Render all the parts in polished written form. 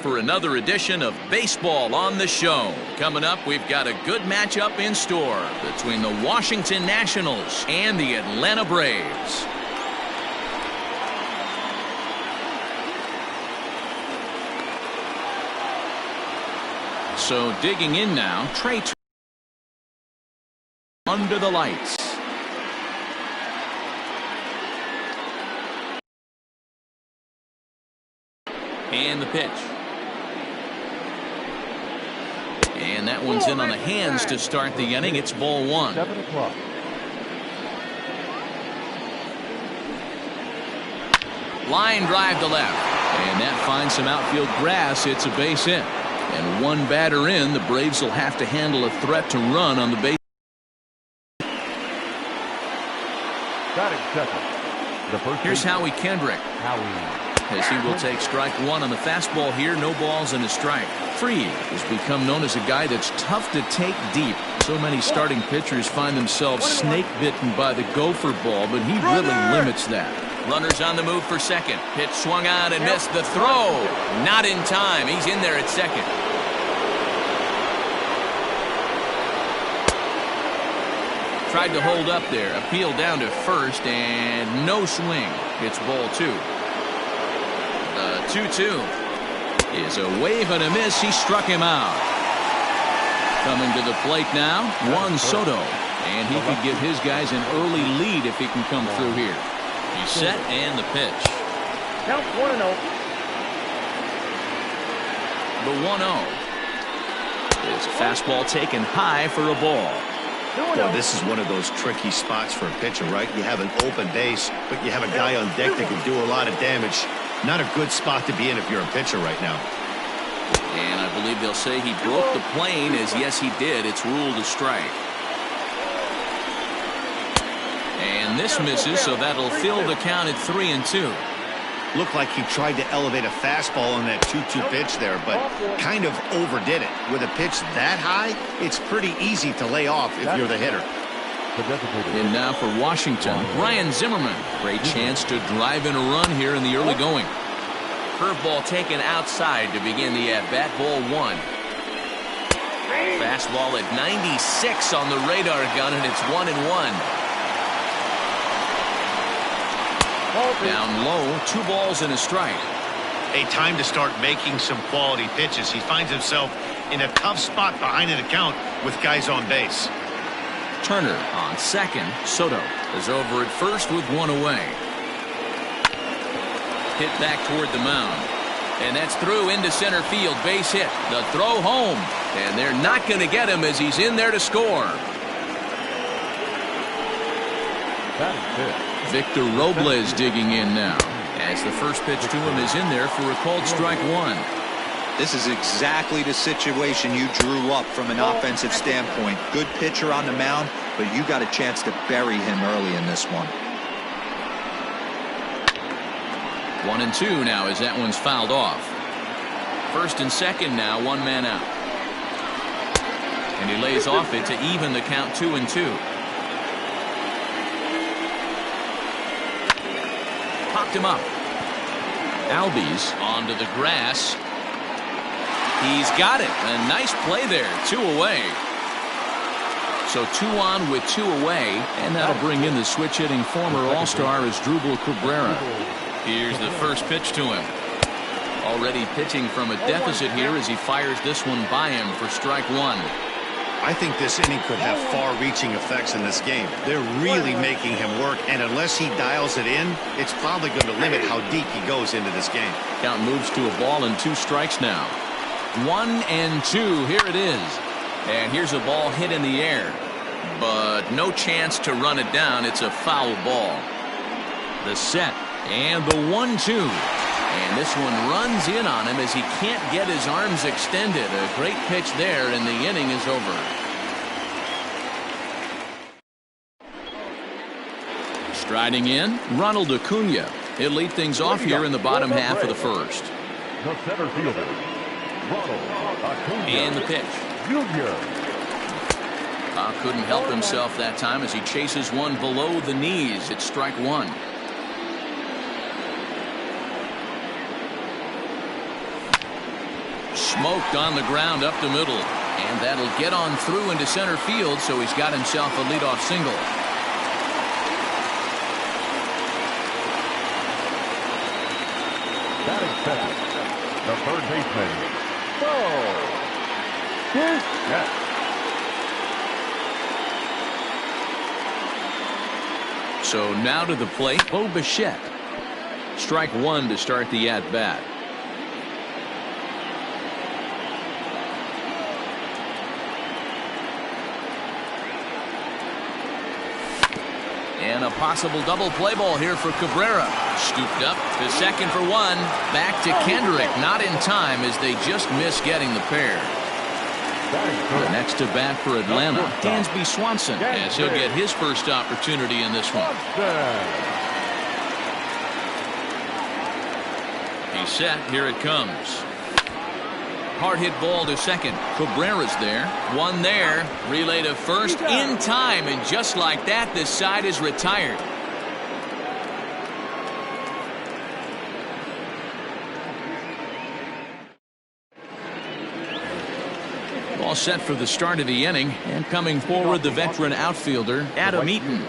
For another edition of Baseball on the Show. Coming up, we've got a good matchup in store between the Washington Nationals and the Atlanta Braves. So digging in now, Trey under the lights. And the pitch. And that one's in on the hands to start the inning. It's ball one. 7 o'clock. Line drive to left. And that finds some outfield grass. It's a base hit. And one batter in, the Braves will have to handle a threat to run on the base. Batting second. The first. Here's Howie Kendrick. As he will take strike one on the fastball here. No balls and a strike. Freed has become known as a guy that's tough to take deep. So many starting pitchers find themselves snake bitten by the gopher ball, but he really limits that. Runners on the move for second. Pitch swung on and missed. The throw not in time. He's in there at second. Tried to hold up there. Appeal down to first and no swing. It's ball two. The 2-2 is a wave and a miss. He struck him out. Coming to the plate now, Juan Soto. And he could give his guys an early lead if he can come through here. He's set and the pitch. Count 1-0. The 1-0 is a fastball taken high for a ball. Well, this is one of those tricky spots for a pitcher, right? You have an open base, but you have a guy on deck that can do a lot of damage. Not a good spot to be in if you're a pitcher right now. And I believe they'll say he broke the plane, as yes he did. It's ruled a strike. And this misses, so that'll fill the count at 3-2. Looked like he tried to elevate a fastball on that 2-2 pitch there, but kind of overdid it. With a pitch that high, it's pretty easy to lay off if you're the hitter. And now for Washington, Brian Zimmerman. Great chance to drive in a run here in the early going. Curveball taken outside to begin the at-bat. Ball one. Fastball at 96 on the radar gun, and it's 1-1. Down low, 2 balls and a strike. A time to start making some quality pitches. He finds himself in a tough spot behind an account with guys on base. Turner on second. Soto is over at first with one away. Hit back toward the mound. And that's through into center field. Base hit. The throw home. And they're not going to get him as he's in there to score. Victor Robles digging in now, as the first pitch to him is in there for a called strike one. This is exactly the situation you drew up from an offensive standpoint. Good pitcher on the mound, but you got a chance to bury him early in this one. 1-2 now as that one's fouled off. First and second now, one man out. And he lays off it to even the count 2-2. Popped him up. Albies onto the grass. He's got it. A nice play there. 2 away. So 2 on with 2 away. And that'll bring in the switch hitting former All-Star Asdrubal Cabrera. Here's the first pitch to him. Already pitching from a deficit here as he fires this one by him for strike one. I think this inning could have far-reaching effects in this game. They're really making him work, and unless he dials it in, it's probably going to limit how deep he goes into this game. Count moves to a ball and 2 strikes now. 1-2. Here it is. And here's a ball hit in the air. But no chance to run it down. It's a foul ball. The set and the 1-2. And this one runs in on him as he can't get his arms extended. A great pitch there, and the inning is over. Striding in, Ronald Acuna. He'll lead things off here in the bottom half of the first. The center fielder, Ronald Acuna. And the pitch. Couldn't help himself that time as he chases one below the knees. It's strike one. Smoked on the ground up the middle. And that'll get on through into center field, so he's got himself a leadoff single. Batting second, the third baseman. Yes. So now to the plate, Bo Bichette. Strike one to start the at-bat. And a possible double play ball here for Cabrera. Scooped up to second for one. Back to Kendrick. Not in time as they just miss getting the pair. The next to bat for Atlanta, Dansby Swanson, as he'll get his first opportunity in this one. He's set. Here it comes. Hard hit ball to second. Cabrera's there. One there. Relay to first in time. And just like that, this side is retired. All set for the start of the inning. And coming forward, the veteran outfielder, Adam Eaton.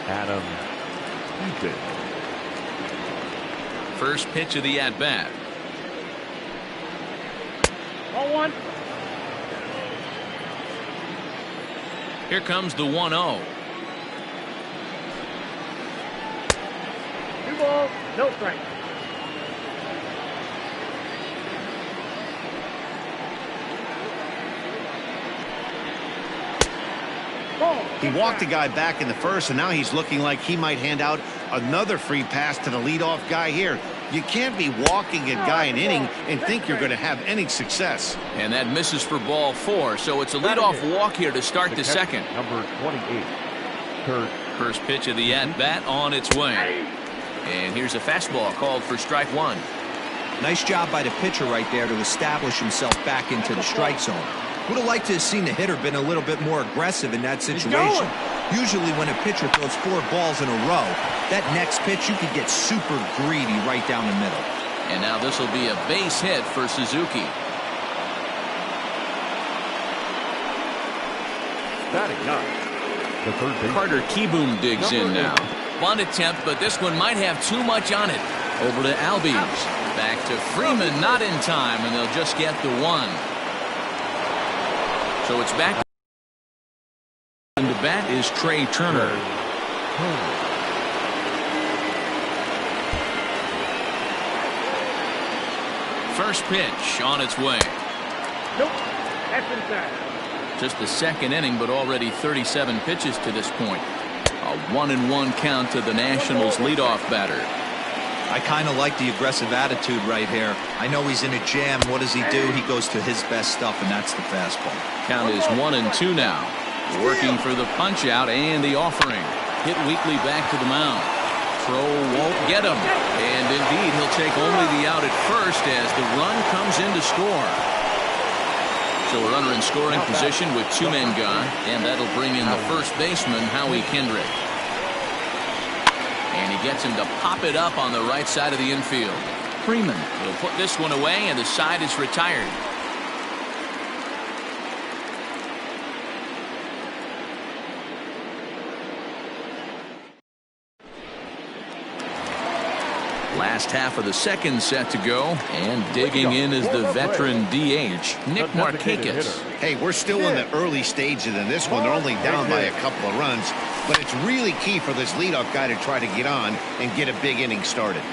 Adam Eaton. First pitch of the at-bat. 0-1. Here comes the 1-0. 2 balls, no strikes. He walked the guy back in the first, and now he's looking like he might hand out another free pass to the leadoff guy here. You can't be walking a guy an inning and think you're going to have any success. And that misses for ball 4, so it's a leadoff walk here to start the second. Number 28, Kurt. First pitch of the at-bat on its way. And here's a fastball called for strike one. Nice job by the pitcher right there to establish himself back into the strike zone. Would have liked to have seen the hitter been a little bit more aggressive in that situation. Usually when a pitcher throws 4 balls in a row, that next pitch you could get super greedy right down the middle. And now this will be a base hit for Suzuki. Batting 9, the third baseman. Carter Kieboom digs in now. Bunt attempt, but this one might have too much on it. Over to Albies. Back to Freeman, not in time, and they'll just get the 1. So it's back. And the bat is Trey Turner. First pitch on its way. Nope. That's inside. Just the second inning, but already 37 pitches to this point. A 1-1 count to the Nationals leadoff batter. I kind of like the aggressive attitude right here. I know he's in a jam. What does he do? He goes to his best stuff, and that's the fastball. Count is 1-2 now. Working for the punch out and the offering. Hit weakly back to the mound. Throw won't get him. And indeed, he'll take only the out at first as the run comes in to score. So a runner in scoring position with 2 men gone, and that'll bring in the first baseman, Howie Kendrick. And he gets him to pop it up on the right side of the infield. Freeman will put this one away, and the side is retired. Last half of the second set to go, and digging in is the veteran DH, Nick Markakis. Hey, we're still in the early stages in this one. They're only down by a couple of runs, but it's really key for this leadoff guy to try to get on and get a big inning started.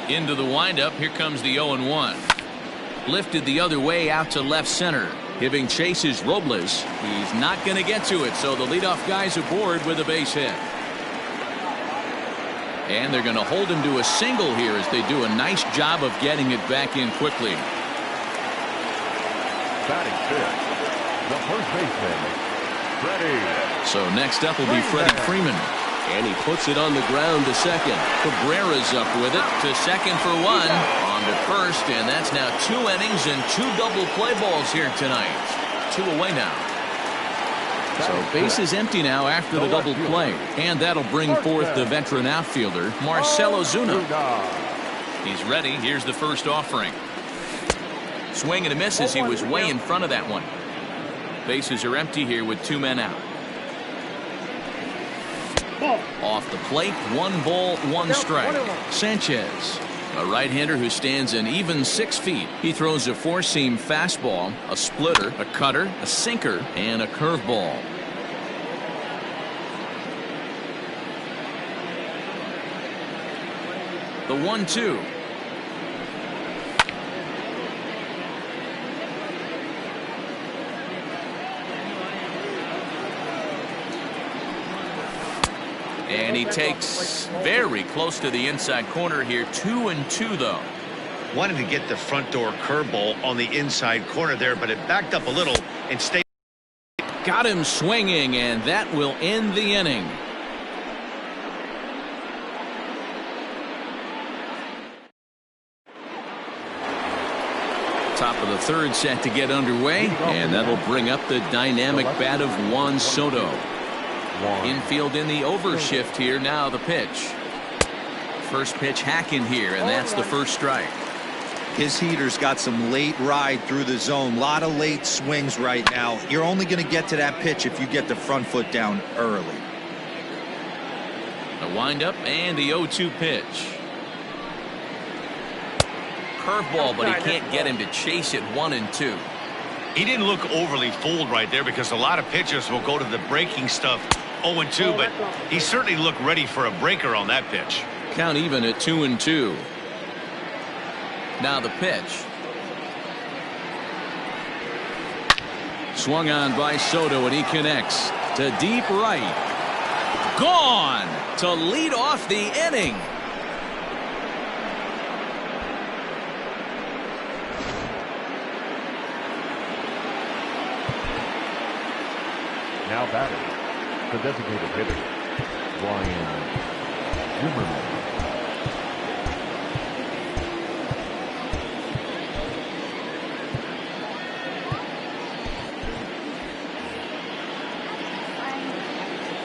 Into the windup, here comes the 0-1. Lifted the other way out to left center. Giving chase is Robles. He's not going to get to it, so the leadoff guy's aboard with a base hit. And they're going to hold him to a single here as they do a nice job of getting it back in quickly. Batting 5th, the first baseman, Freddie. So next up will be Freddie Freeman. And he puts it on the ground to second. Cabrera's up with it to second for 1. On to first, and that's now 2 innings and 2 double play balls here tonight. 2 away now. So base is empty now after the double play. And that'll bring forth the veteran outfielder, Marcell Ozuna. He's ready. Here's the first offering. Swing and a miss as he was way in front of that one. Bases are empty here with 2 men out. Off the plate, 1 ball, 1 strike. Sanchez, a right-hander who stands an even 6 feet. He throws a 4-seam fastball, a splitter, a cutter, a sinker, and a curveball. The 1-2. And he takes very close to the inside corner here. 2-2 though. Wanted to get the front door curveball on the inside corner there, but it backed up a little and stayed. Got him swinging, and that will end the inning. Top of the third set to get underway, and that'll bring up the dynamic bat of Juan Soto. Infield in the overshift here. Now the pitch. First pitch hacking here, and that's the first strike. His heater's got some late ride through the zone. A lot of late swings right now. You're only going to get to that pitch if you get the front foot down early. A windup and the 0-2 pitch. Curveball, but he can't get him to chase it. 1-2. He didn't look overly fooled right there because a lot of pitchers will go to the breaking stuff 0-2, but he certainly looked ready for a breaker on that pitch. Count even at 2-2. Now the pitch. Swung on by Soto, and he connects to deep right. Gone to lead off the inning. Now batting, the designated hitter, Ryan Zimmerman.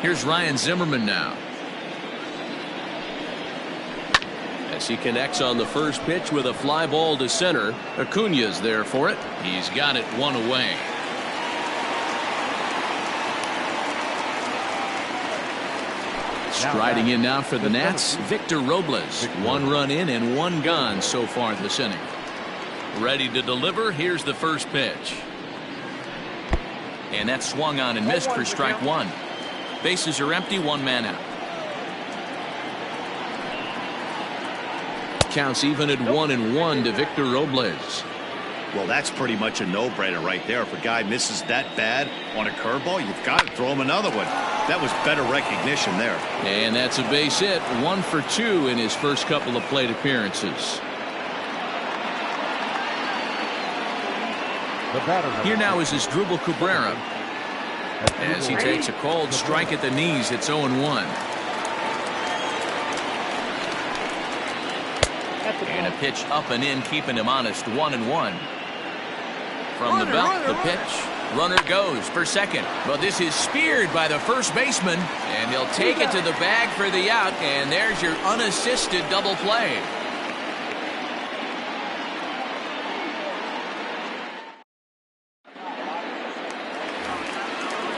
Here's Ryan Zimmerman now. As he connects on the first pitch with a fly ball to center. Acuña's there for it. He's got it 1 away. Striding in now for the Nats, Victor Robles. 1 run in and 1 gone so far this inning. Ready to deliver. Here's the first pitch. And that swung on and missed for strike 1. Bases are empty, 1 man out. Counts even at 1-1 to Victor Robles. Well, that's pretty much a no-brainer right there. If a guy misses that bad on a curveball, you've got to throw him another one. That was better recognition there. And that's a base hit. 1 for 2 in his first couple of plate appearances. Here now is Asdrubal Cabrera. As he takes a cold strike at the knees, it's 0-1. And a pitch up and in, keeping him honest. 1-1. From the belt, the pitch. Runner goes for second. But this is speared by the first baseman. And he'll take it to the bag for the out. And there's your unassisted double play.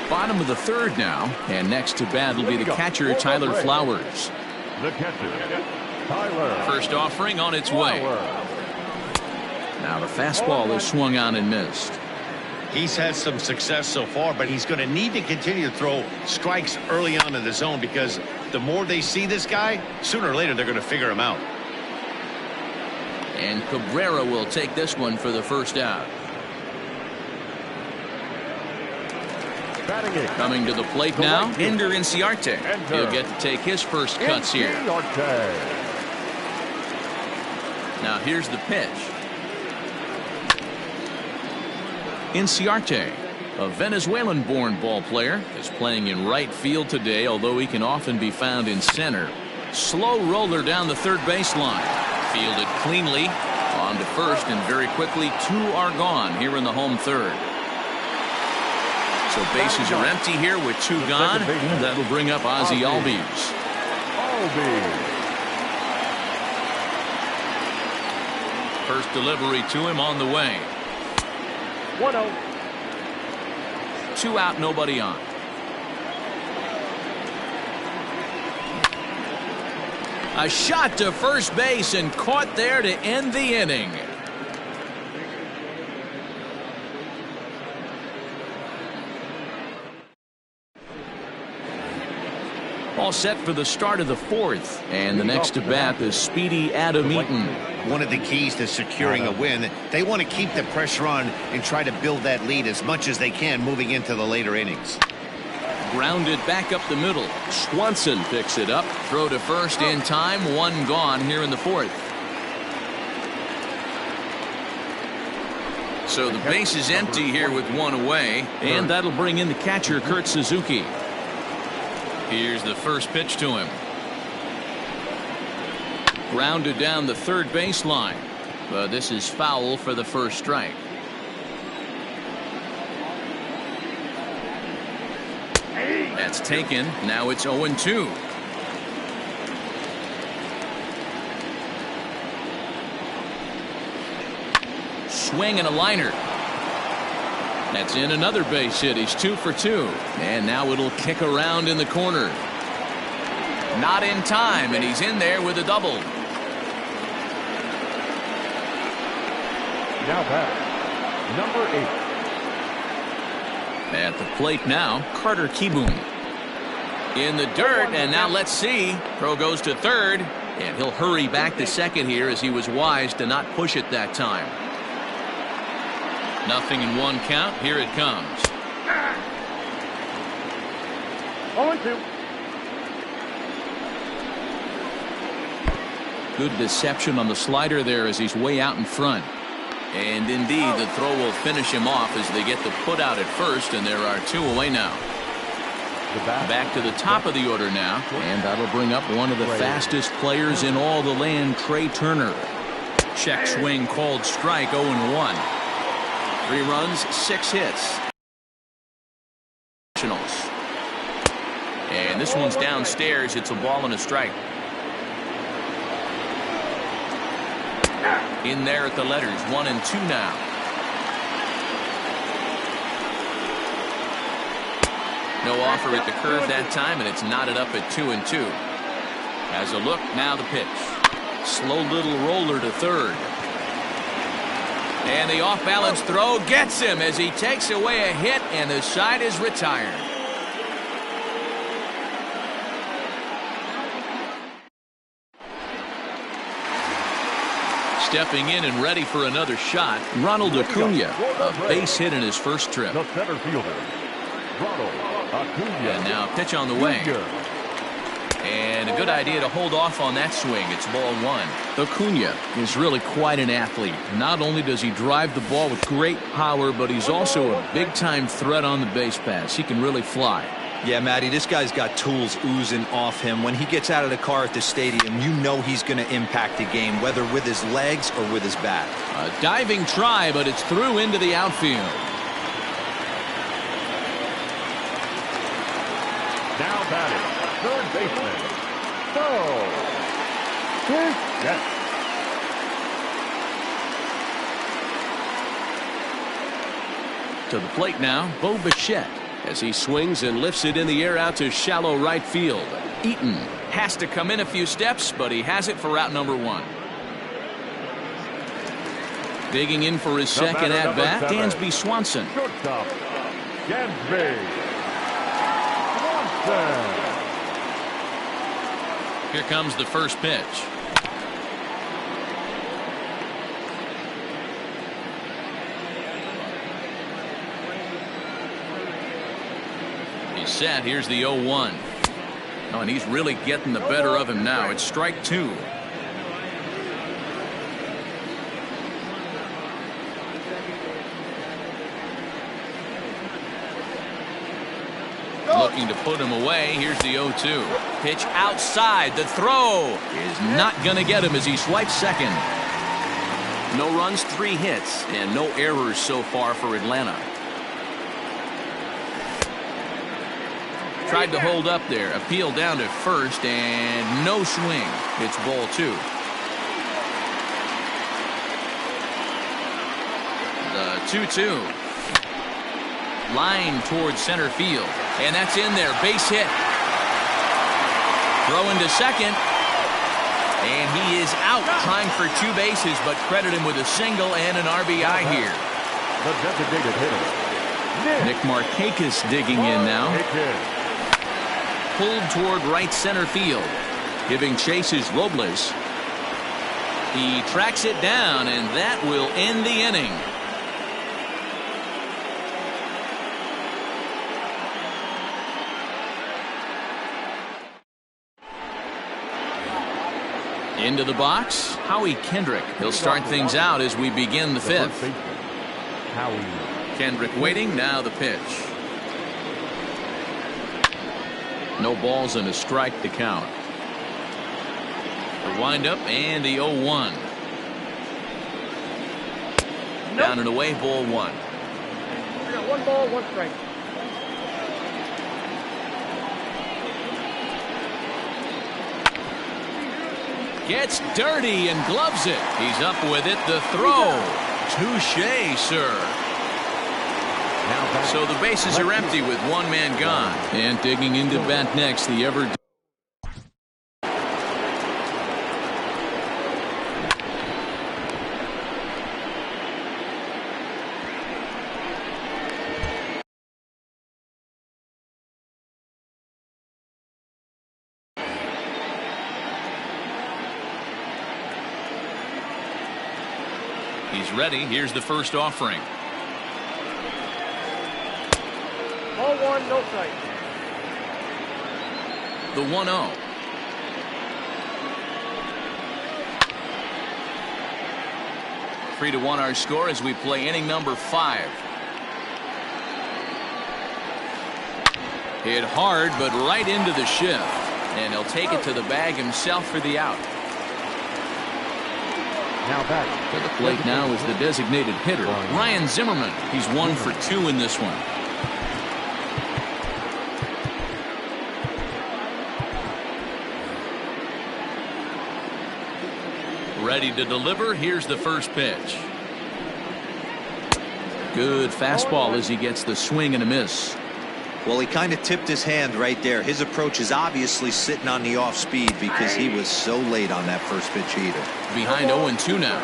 Bottom of the third now. And next to bat will be the catcher, Tyler Flowers. The catcher, Tyler. First offering on its way. Now the fastball is swung on and missed. He's had some success so far, but he's going to need to continue to throw strikes early on in the zone because the more they see this guy, sooner or later they're going to figure him out. And Cabrera will take this one for the first out. Coming to the plate now, Ender Inciarte. He'll get to take his first cuts here. Now here's the pitch. Inciarte, a Venezuelan-born ball player, is playing in right field today, although he can often be found in center. Slow roller down the third baseline. Fielded cleanly on to first, and very quickly 2 are gone here in the home third. So bases are empty here with 2 gone. That'll bring up Ozzie Albies. First delivery to him on the way. 1-0. 2 out, nobody on. A shot to first base and caught there to end the inning. All set for the start of the 4th, and the next to bat is speedy Adam Eaton. One of the keys to securing a win, they want to keep the pressure on and try to build that lead as much as they can moving into the later innings. Grounded back up the middle. Swanson picks it up. Throw to first in time. 1 gone here in the 4th. So the base is empty here with 1 away, and that'll bring in the catcher, Kurt Suzuki. Here's the first pitch to him. Grounded down the third baseline, but this is foul for the first strike. That's taken. Now it's 0-2. Swing and a liner. That's in another base hit. He's 2 for 2. And now it'll kick around in the corner. Not in time, and he's in there with a double. Now back, number 8. At the plate now, Carter Kieboom. In the dirt, and now let's see. Throw goes to third, and he'll hurry back to second here as he was wise to not push it that time. Nothing in 1 count. Here it comes. 0-2. Good deception on the slider there as he's way out in front. And indeed, the throw will finish him off as they get the put out at first, and there are 2 away now. Back to the top of the order now, and that'll bring up one of the fastest players in all the land, Trey Turner. Check swing called strike. 0-1. 3 runs, 6 hits. And this one's downstairs. It's a ball and a strike. In there at the letters, 1-2 now. No offer at the curve that time, and it's knotted up at 2-2. Has a look, now the pitch. Slow little roller to third. And the off-balance throw gets him as he takes away a hit, and the side is retired. Stepping in and ready for another shot, Ronald Acuna, a base hit in his first trip. The center fielder, Ronald Acuna. And now pitch on the way. And a good idea to hold off on that swing. It's ball 1. Acuna is really quite an athlete. Not only does he drive the ball with great power, but he's also a big-time threat on the base pass. He can really fly. Yeah, Matty, this guy's got tools oozing off him. When he gets out of the car at the stadium, you know he's going to impact the game, whether with his legs or with his bat. A diving try, but it's through into the outfield. Now batting, third baseman, To the plate now, Bo Bichette, as he swings and lifts it in the air out to shallow right field. Eaton has to come in a few steps, but he has it for out number 1. Digging in for his second at-bat, Dansby Swanson. shortstop, Dansby Swanson. Here comes the first pitch. He's set. Here's the 0-1. Oh, and he's really getting the better of him now. It's strike 2. Looking to put him away. Here's the 0-2. Pitch outside. The throw is not going to get him as he swipes second. No runs, 3 hits, and no errors so far for Atlanta. Tried to hold up there. Appeal down to first, and no swing. It's ball 2. 2-2. Line towards center field. And that's in there. Base hit. Throw into second. And he is out trying for 2 bases, but credit him with a single and an RBI here. The designated hitter, Nick Markakis digging in now. Pulled toward right center field. Giving chase is Robles. He tracks it down, and that will end the inning. Into the box, Howie Kendrick. He'll start things out as we begin the 5th. Kendrick waiting, now the pitch. No balls and a strike to count. The windup and the 0-1. Down and away, ball 1. We got 1 ball, 1 strike. Gets dirty and gloves it. He's up with it. The throw. Touche, sir. So the bases are empty with 1 man gone. And digging into bat next, the ever. He's ready. Here's the first offering. Ball 1, no strike. The 1-0. Three to 1 our score as we play inning number 5. Hit hard, but right into the shift. And he'll take it to the bag himself for the out. Now back to the plate now is the designated hitter, Ryan Zimmerman. He's 1 for 2 in this one. Ready to deliver. Here's the first pitch. Good fastball as he gets the swing and a miss. Well, he kind of tipped his hand right there. His approach is obviously sitting on the off speed because he was so late on that first pitch either. Behind 0-2 now.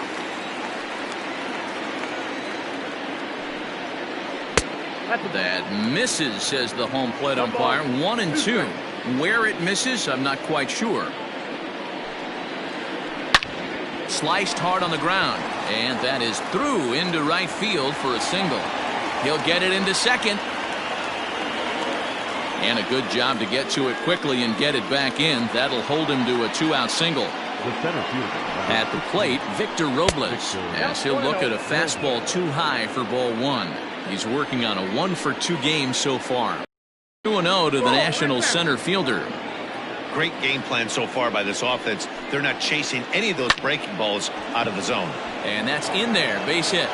That misses, says the home plate umpire. 1-2. Where it misses, I'm not quite sure. Sliced hard on the ground, and that is through into right field for a single. He'll get it into second. And a good job to get to it quickly and get it back in. That'll hold him to a 2-out single. At the plate, Victor Robles, as he'll look at a fastball too high for ball 1. He's working on a 1-for-2 game so far. 2-0 to the National center fielder. Great game plan so far by this offense. They're not chasing any of those breaking balls out of the zone. And that's in there, base hit.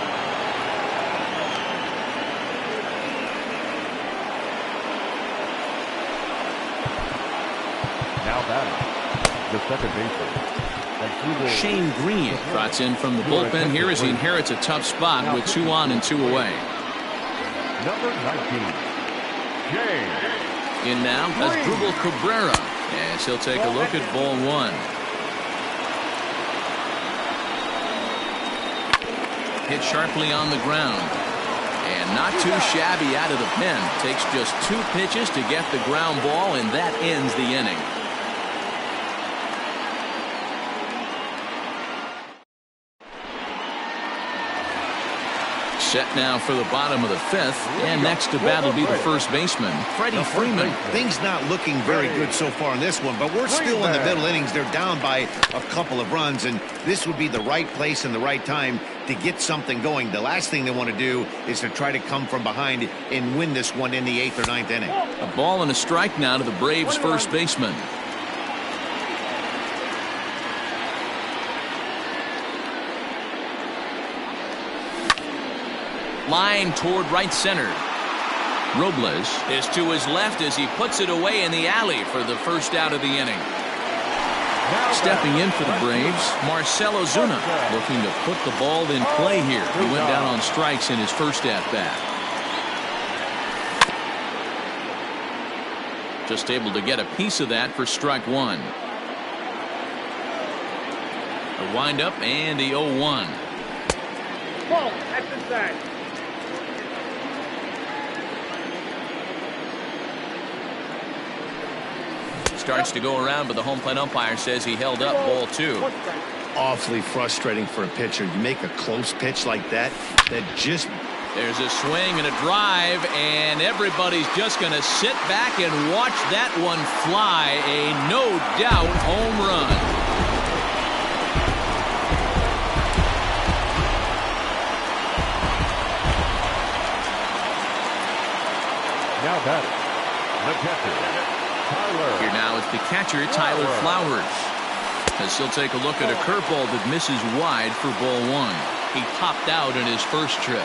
now batting the second baseman. Shane Green trots in from the bullpen here as he inherits a tough spot with 2 on and 2 away. Number 19, Shane. In now, Asdrubal Cabrera, as he'll take a look at ball 1. Hit sharply on the ground. And not too shabby out of the pen. Takes just 2 pitches to get the ground ball, and that ends the inning. Set now for the bottom of the 5th, and next to bat will be the first baseman, Freddie Freeman. Things not looking very good so far in this one, but we're still in the middle innings. They're down by a couple of runs, and this would be the right place and the right time to get something going. The last thing they want to do is to try to come from behind and win this one in the 8th or 9th inning. A ball and a strike now to the Braves' first baseman. Line toward right center. Robles is to his left as he puts it away in the alley for the first out of the inning. Stepping in for the Braves, Marcell Ozuna, looking to put the ball in play here. He went down on strikes in his first at-bat. Just able to get a piece of that for strike one. The windup and the 0-1. Ball, that's inside. Starts to go around, but the home plate umpire says he held up ball two. Awfully frustrating for a pitcher. You make a close pitch like that, just... There's a swing and a drive, and everybody's just going to sit back and watch that one fly. A no-doubt home run. Now batting, the catcher, Tyler. Here now is the catcher, Tyler Flowers. As he'll take a look at a curveball that misses wide for ball one. He popped out in his first trip.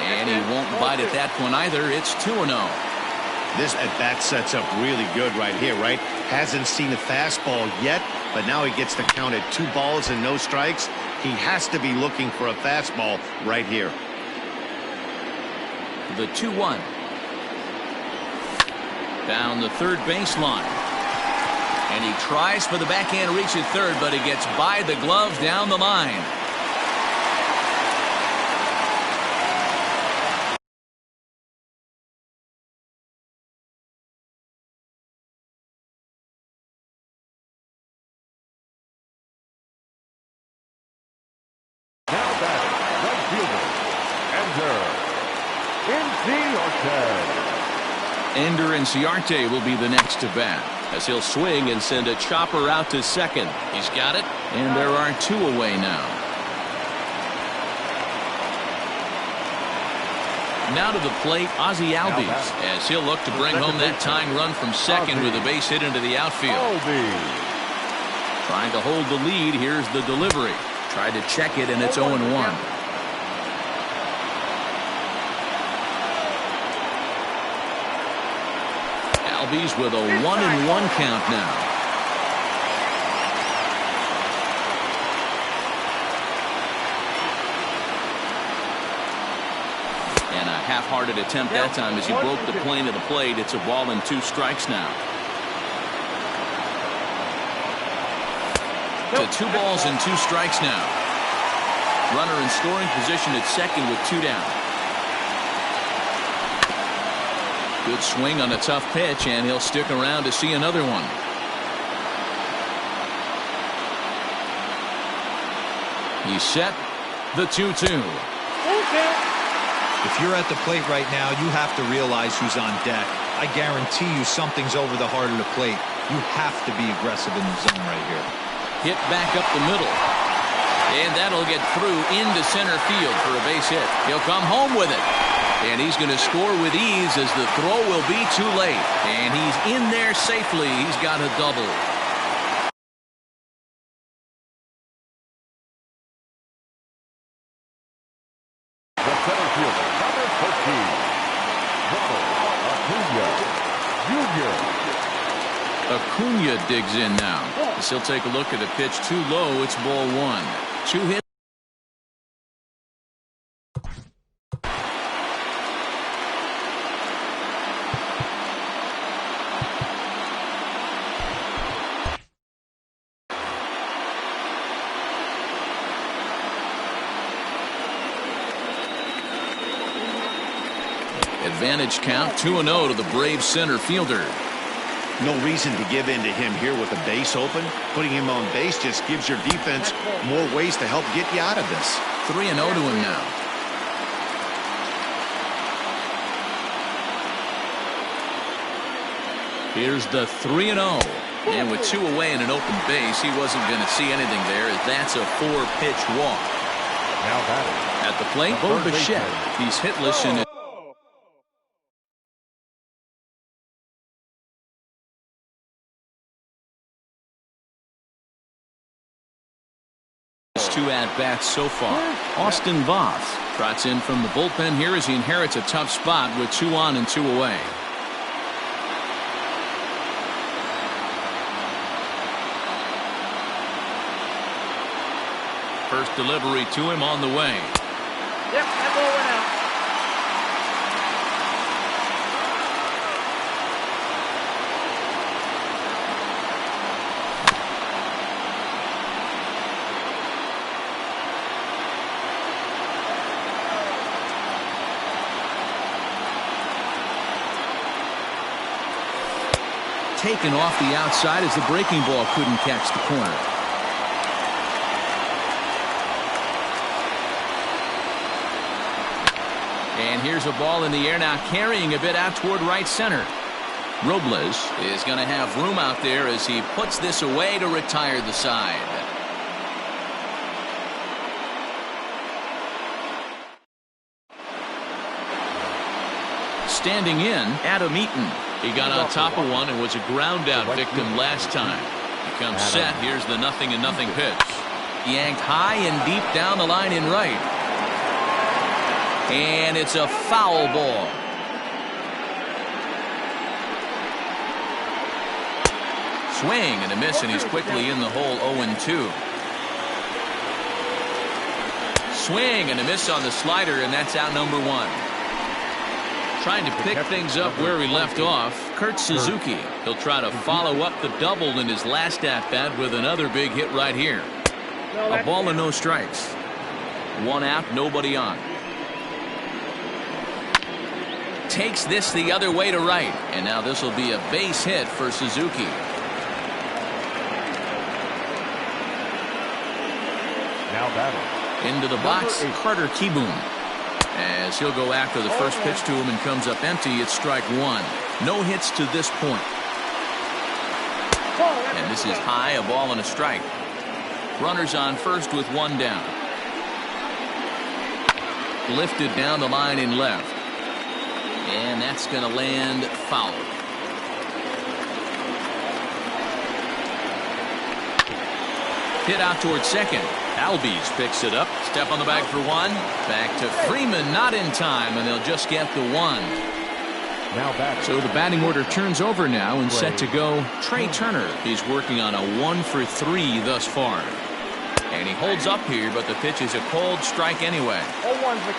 And he won't bite at that one either. It's 2-0. This at-bat sets up really good right here, right? Hasn't seen a fastball yet, but now he gets to count at 2 balls and no strikes. He has to be looking for a fastball right here. The 2-1. Down the third baseline. And he tries for the backhand reach at third, but he gets by the glove down the line. Now batting, right fielder, Ender Inciarte will be the next to bat, as he'll swing and send a chopper out to second. He's got it, and there are 2 away now. Now to the plate, Ozzie Albies, as he'll look to bring home that tying run from second with a base hit into the outfield. Trying to hold the lead. Here's the delivery. Tried to check it, and it's 0-1. Albies with a 1-1 count now. And a half-hearted attempt that time as he broke the plane of the plate. It's a ball and 2 strikes now. To 2 balls and 2 strikes now. Runner in scoring position at second with 2 down. Good swing on a tough pitch, and he'll stick around to see another one. He's set. The 2-2. If you're at the plate right now, you have to realize who's on deck. I guarantee you something's over the heart of the plate. You have to be aggressive in the zone right here. Hit back up the middle. And that'll get through into center field for a base hit. He'll come home with it. And he's going to score with ease as the throw will be too late. And he's in there safely. He's got a double. the center fielder, number 13, Acuna digs in now. As he'll take a look at a pitch too low. It's ball 1. 2 hits. Advantage count 2-0 to the Braves center fielder. No reason to give in to him here with the base open. Putting him on base just gives your defense more ways to help get you out of this. 3-0 to him now. Here's the 3-0. And with 2 away and an open base, he wasn't going to see anything there, as that's a 4-pitch walk. Now batting At the plate, Bo Bichette. He's hitless in his 2 at-bats so far. Austin Voth trots in from the bullpen here as he inherits a tough spot with 2 on and 2 away. First delivery to him on the way. Yep, that ball went out. Taken off the outside as the breaking ball couldn't catch the corner. And here's a ball in the air now, carrying a bit out toward right center. Robles is going to have room out there as he puts this away to retire the side. Standing in, Adam Eaton. He got on top of one and was a ground out victim last time. He comes set. Here's the 0-0 pitch. Yanked high and deep down the line in right. And it's a foul ball. Swing and a miss, and he's quickly in the hole. 0-2. Swing and a miss on the slider, and that's out number 1. Trying to pick things up where he left off, Kurt Suzuki. He'll try to follow up the double in his last at-bat with another big hit right here. A ball and no strikes. 1 out, nobody on. Takes this the other way to right, and now this will be a base hit for Suzuki. Now batting. Into the box, Carter Kieboom. As he'll go after the first pitch to him and comes up empty, it's strike 1. No hits to this point. And this is high, a ball and a strike. Runners on first with 1 down. Lifted down the line in left. And that's going to land foul. Hit out towards second. Albies picks it up. Step on the bag for 1. Back to Freeman, not in time, and they'll just get the 1. Now batting. So the batting order turns over now and set to go Trey Turner. He's working on a 1 for 3 thus far. And he holds up here, but the pitch is a cold strike anyway.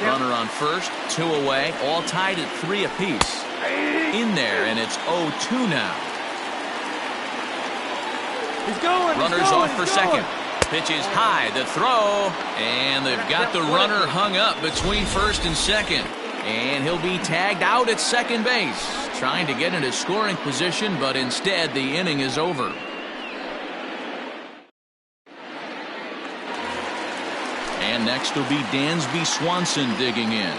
Runner on first, 2 away, all tied at 3 apiece. In there, and it's 0-2 now. He's going. Runners off for second. Pitch is high, the throw, and they've got the runner hung up between first and second. And he'll be tagged out at second base, trying to get into scoring position, but instead the inning is over. And next will be Dansby Swanson digging in.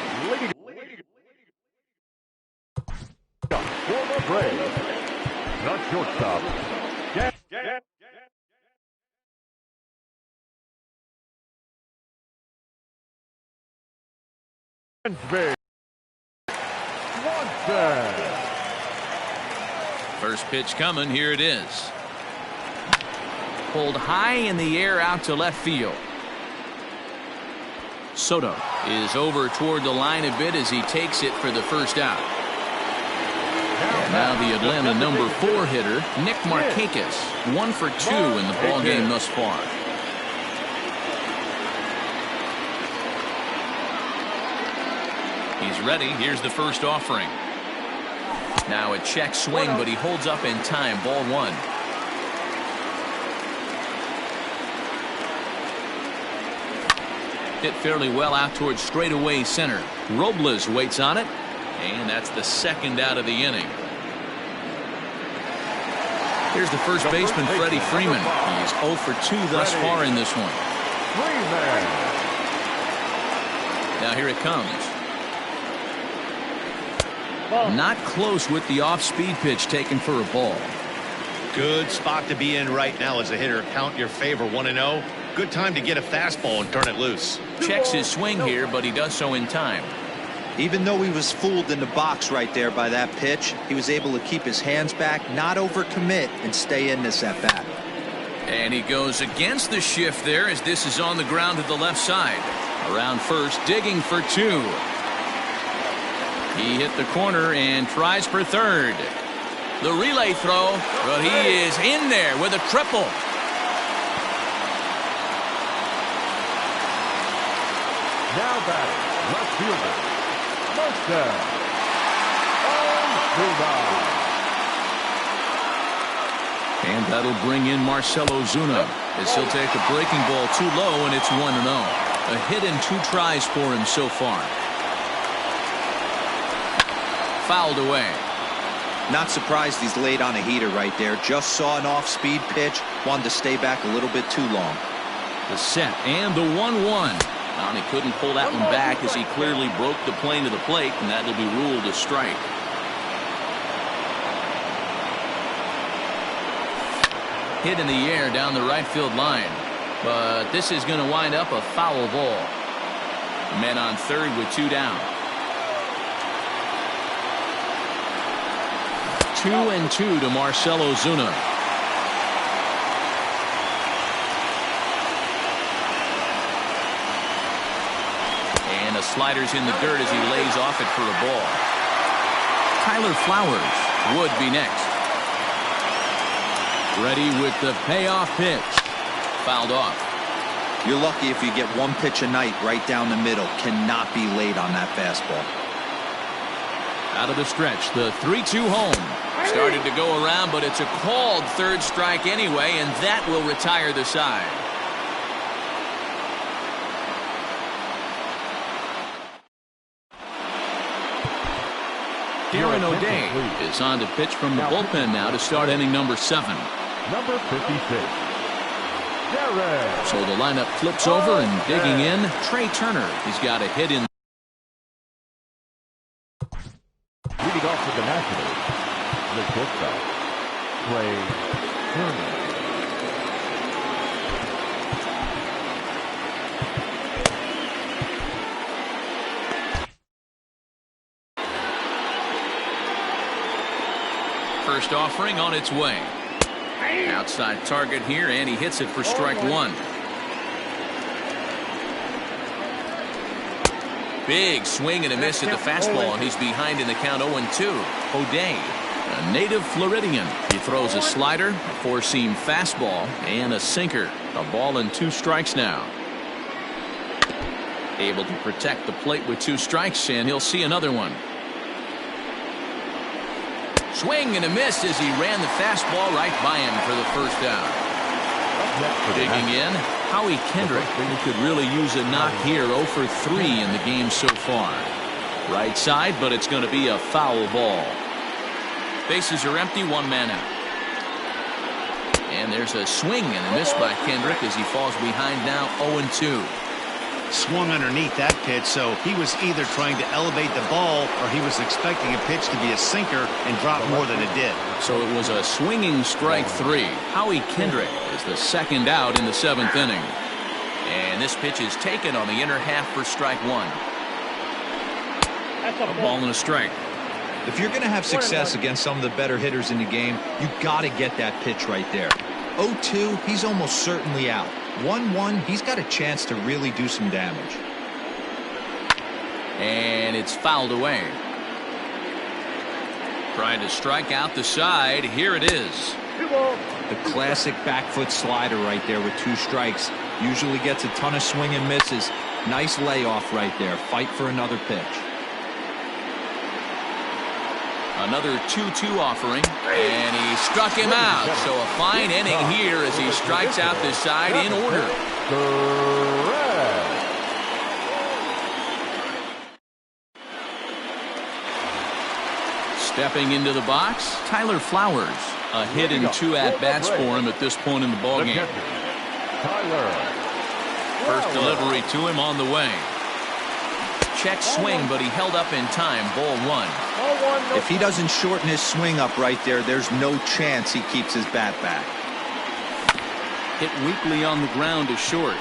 Former Brave. The shortstop. Dansby Swanson. First pitch coming. Here it is. Pulled high in the air out to left field. Soto is over toward the line a bit as he takes it for the first out. And now the Atlanta number 4 hitter, Nick Markakis, 1 for 2 in the ball game thus far. He's ready. Here's the first offering. Now a check swing, but he holds up in time. Ball 1. Hit fairly well out towards straightaway center. Robles waits on it, and that's the second out of the inning. Here's the first baseman, Freddie Freeman. He's 0 for 2 thus far in this one. Now here it comes. Not close with the off-speed pitch taken for a ball. Good spot to be in right now as a hitter. Count your favor 1-0. Good time to get a fastball and turn it loose. Checks his swing here, but he does so in time. Even though he was fooled in the box right there by that pitch, he was able to keep his hands back, not overcommit, and stay in this at bat. And he goes against the shift there as this is on the ground to the left side. Around first, digging for 2. He hit the corner and tries for third. The relay throw, but he is in there with a triple. Now batting, left fielder, Marcell Ozuna. And that'll bring in Marcell Ozuna as he'll take a breaking ball too low, and it's 1-0. A hit and 2 tries for him so far. Fouled away. Not surprised he's laid on a heater right there. Just saw an off-speed pitch. Wanted to stay back a little bit too long. The set and the 1-1. And he couldn't pull that one back as he clearly broke the plane to the plate, and that'll be ruled a strike. Hit in the air down the right field line. But this is going to wind up a foul ball. Men on third with 2 down. 2-2 to Marcell Ozuna. And a slider's in the dirt as he lays off it for a ball. Tyler Flowers would be next. Ready with the payoff pitch. Fouled off. You're lucky if you get one pitch a night right down the middle. Cannot be late on that fastball. Out of the stretch, the 3-2 home. Started to go around, but it's a called third strike anyway, and that will retire the side. Darren O'Day is on to pitch from the bullpen now to start inning number 7. Number 56. So the lineup flips over, and digging in, Trey Turner. He's got a hit in. Leading off for the Nationals, the shortstop, Trey Turner. First offering on its way. Outside target here, and he hits it for strike 1. Big swing and a miss at the fastball, and he's behind in the count 0-2. O'Day, a native Floridian. He throws a slider, a 4-seam fastball, and a sinker. A ball and 2 strikes now. Able to protect the plate with 2 strikes, and he'll see another one. Swing and a miss as he ran the fastball right by him for the first out. Digging in, Howie Kendrick, who could really use a knock here. 0 for 3 in the game so far. Right side, but it's going to be a foul ball. Bases are empty, 1 man out. And there's a swing and a miss by Kendrick as he falls behind now 0-2. Swung underneath that pitch, so he was either trying to elevate the ball or he was expecting a pitch to be a sinker and drop more than it did. So it was a swinging strike 3. Howie Kendrick is the second out in the 7th inning. And this pitch is taken on the inner half for strike 1. A ball and a strike. If you're going to have success against some of the better hitters in the game, you got to get that pitch right there. 0-2, he's almost certainly out. 1-1, he's got a chance to really do some damage. And it's fouled away. Trying to strike out the side. Here it is. The classic back foot slider right there with 2 strikes. Usually gets a ton of swing and misses. Nice layoff right there. Fight for another pitch. Another 2-2 offering, and he struck him out. So a fine inning here as he strikes out this side in order. Stepping into the box, Tyler Flowers. A hit and 2 at-bats for him at this point in the ballgame. First delivery to him on the way. Check swing, but he held up in time. Ball 1. If he doesn't shorten his swing up right there, there's no chance he keeps his bat back. Hit weakly on the ground to short.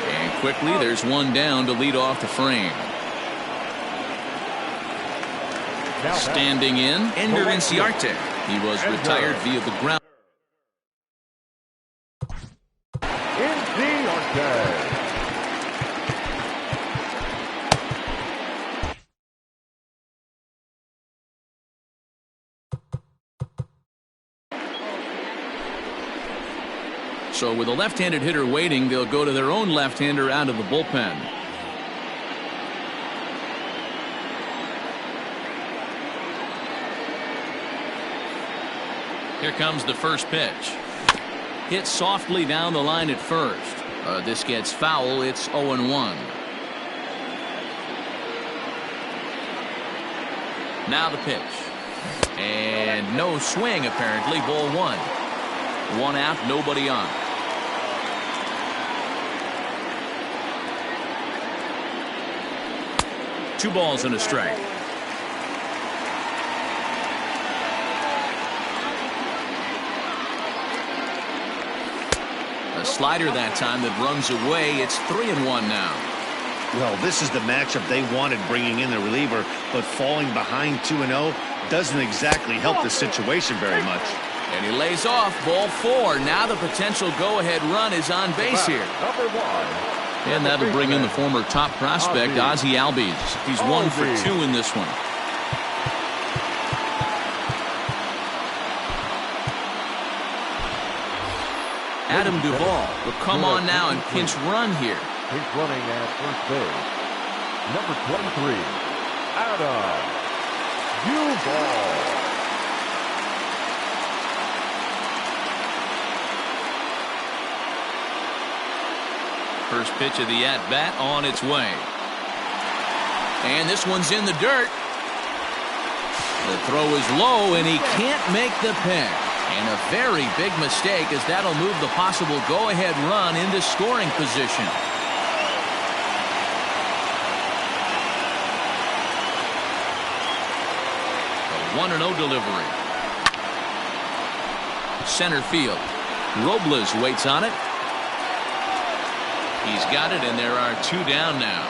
And quickly, there's 1 down to lead off the frame. Standing in, Ender Inciarte. He was retired via the ground. So with a left-handed hitter waiting, they'll go to their own left-hander out of the bullpen. Here comes the first pitch. Hit softly down the line at first. This gets foul. It's 0-1. Now the pitch. And no swing, apparently. Ball one. One out, nobody on. Two balls and a strike. A slider that time that runs away. It's 3-1 now. Well, this is the matchup they wanted, bringing in the reliever, but falling behind 2-0 doesn't exactly help the situation very much. And he lays off. Ball four. Now the potential go-ahead run is on base here. Number 1. And that'll bring in the former top prospect, Ozzie Albies. He's 1 for 2 in this one. Adam Duvall will come on now and pinch run here. He's running at first base. Number 23, Adam Duvall. First pitch of the at-bat on its way. And this one's in the dirt. The throw is low, and he can't make the pick. And a very big mistake, as that'll move the possible go-ahead run into scoring position. A 1-0 delivery. Center field. Robles waits on it. He's got it, and there are 2 down now.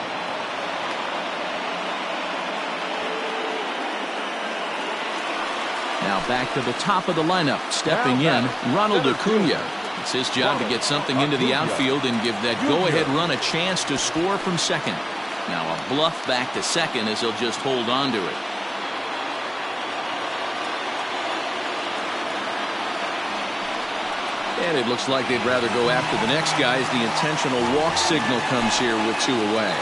Now back to the top of the lineup. Stepping in, Ronald Acuna. It's his job to get something into the outfield and give that go-ahead run a chance to score from second. Now a bluff back to second as he'll just hold on to it. And it looks like they'd rather go after the next guy as the intentional walk signal comes here with 2 away.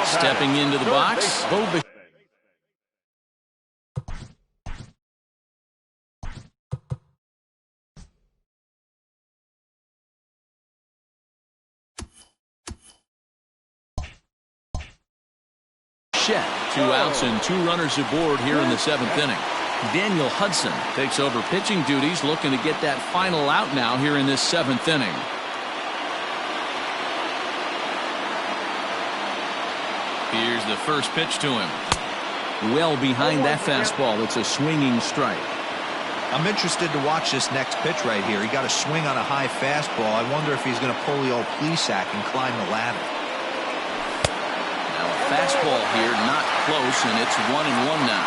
Stepping into the box, Bo Bichette. Two outs and 2 runners aboard here in the 7th inning. Daniel Hudson takes over pitching duties, looking to get that final out now here in this 7th inning. Here's the first pitch to him. Well behind that fastball. It's a swinging strike. I'm interested to watch this next pitch right here. He got a swing on a high fastball. I wonder if he's going to pull the old Plesac and climb the ladder. Now a fastball here, not close, and it's 1-1 now.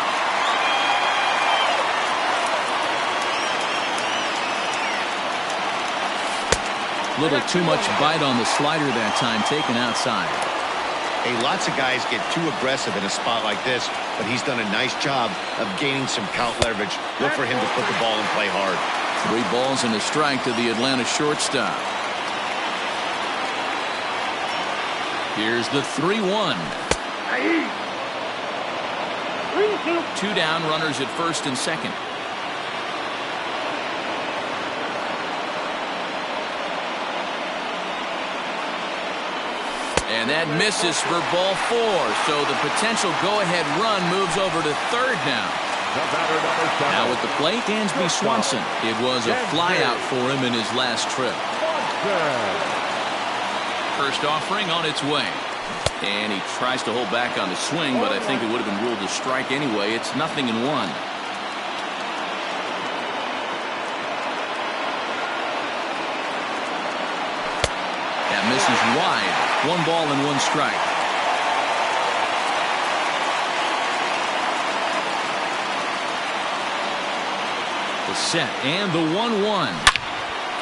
Little too much bite on the slider that time, taken outside. Hey, lots of guys get too aggressive in a spot like this, but he's done a nice job of gaining some count leverage. Look for him to put the ball in play hard. 3 balls and a strike to the Atlanta shortstop. Here's the 3-1. 2 down, runners at first and second. And that misses for ball 4. So the potential go-ahead run moves over to third now. Now at the plate, Dansby Swanson. It was a flyout for him in his last trip. First offering on its way. And he tries to hold back on the swing, but I think it would have been ruled a strike anyway. It's 0-1. That misses wide. 1 ball and 1 strike. The set and the 1-1.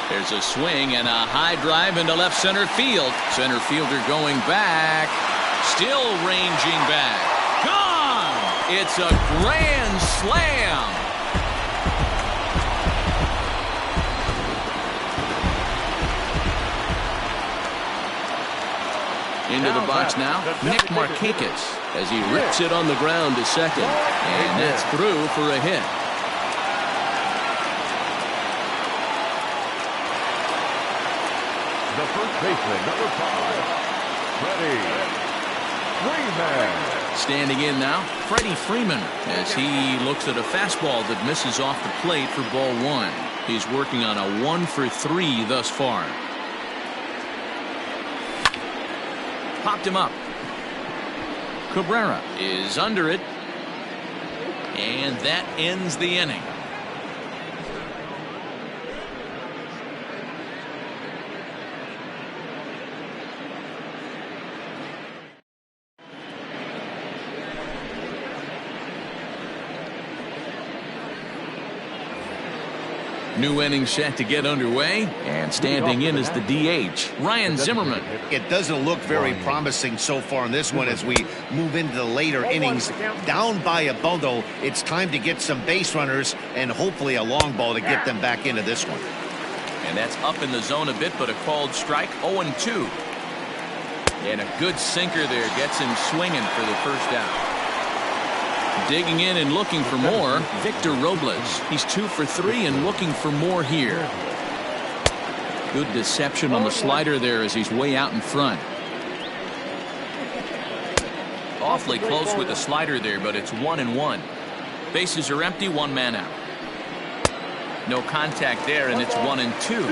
There's a swing and a high drive into left center field. Center fielder going back. Still ranging back. Gone! It's a grand slam. Into the box now, Nick Markakis, as he rips it on the ground to second. And that's through for a hit. The first baseman, number 5, Freddie Freeman. Standing in now, Freddie Freeman, as he looks at a fastball that misses off the plate for ball 1. He's working on a 1-for-3 thus far. Popped him up. Cabrera is under it. And that ends the inning. New inning set to get underway, and standing in is the DH, Ryan Zimmerman. It doesn't look very promising so far in this one as we move into the later innings. Down by a bundle, it's time to get some base runners and hopefully a long ball to get them back into this one. And that's up in the zone a bit, but a called strike, 0-2. And a good sinker there gets him swinging for the first out. Digging in and looking for more, Victor Robles. He's 2 for 3 and looking for more here. Good deception on the slider there as he's way out in front. Awfully close with the slider there, but it's 1-1. Bases are empty, 1 man out. No contact there, and it's 1-2.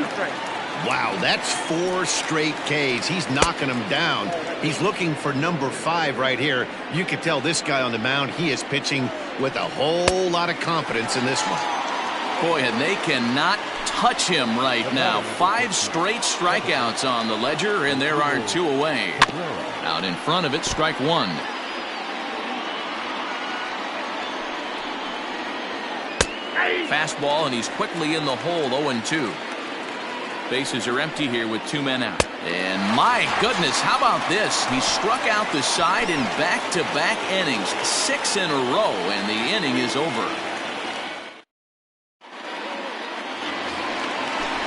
Wow, that's 4 straight Ks. He's knocking them down. He's looking for number 5 right here. You can tell this guy on the mound, he is pitching with a whole lot of confidence in this one. Boy, and they cannot touch him right now. 5 straight strikeouts on the ledger, and there are 2 away. Out in front of it, strike 1. Fastball, and he's quickly in the hole, 0-2. Bases are empty here with 2 men out. And my goodness, how about this? He struck out the side in back-to-back innings, 6 in a row, and the inning is over.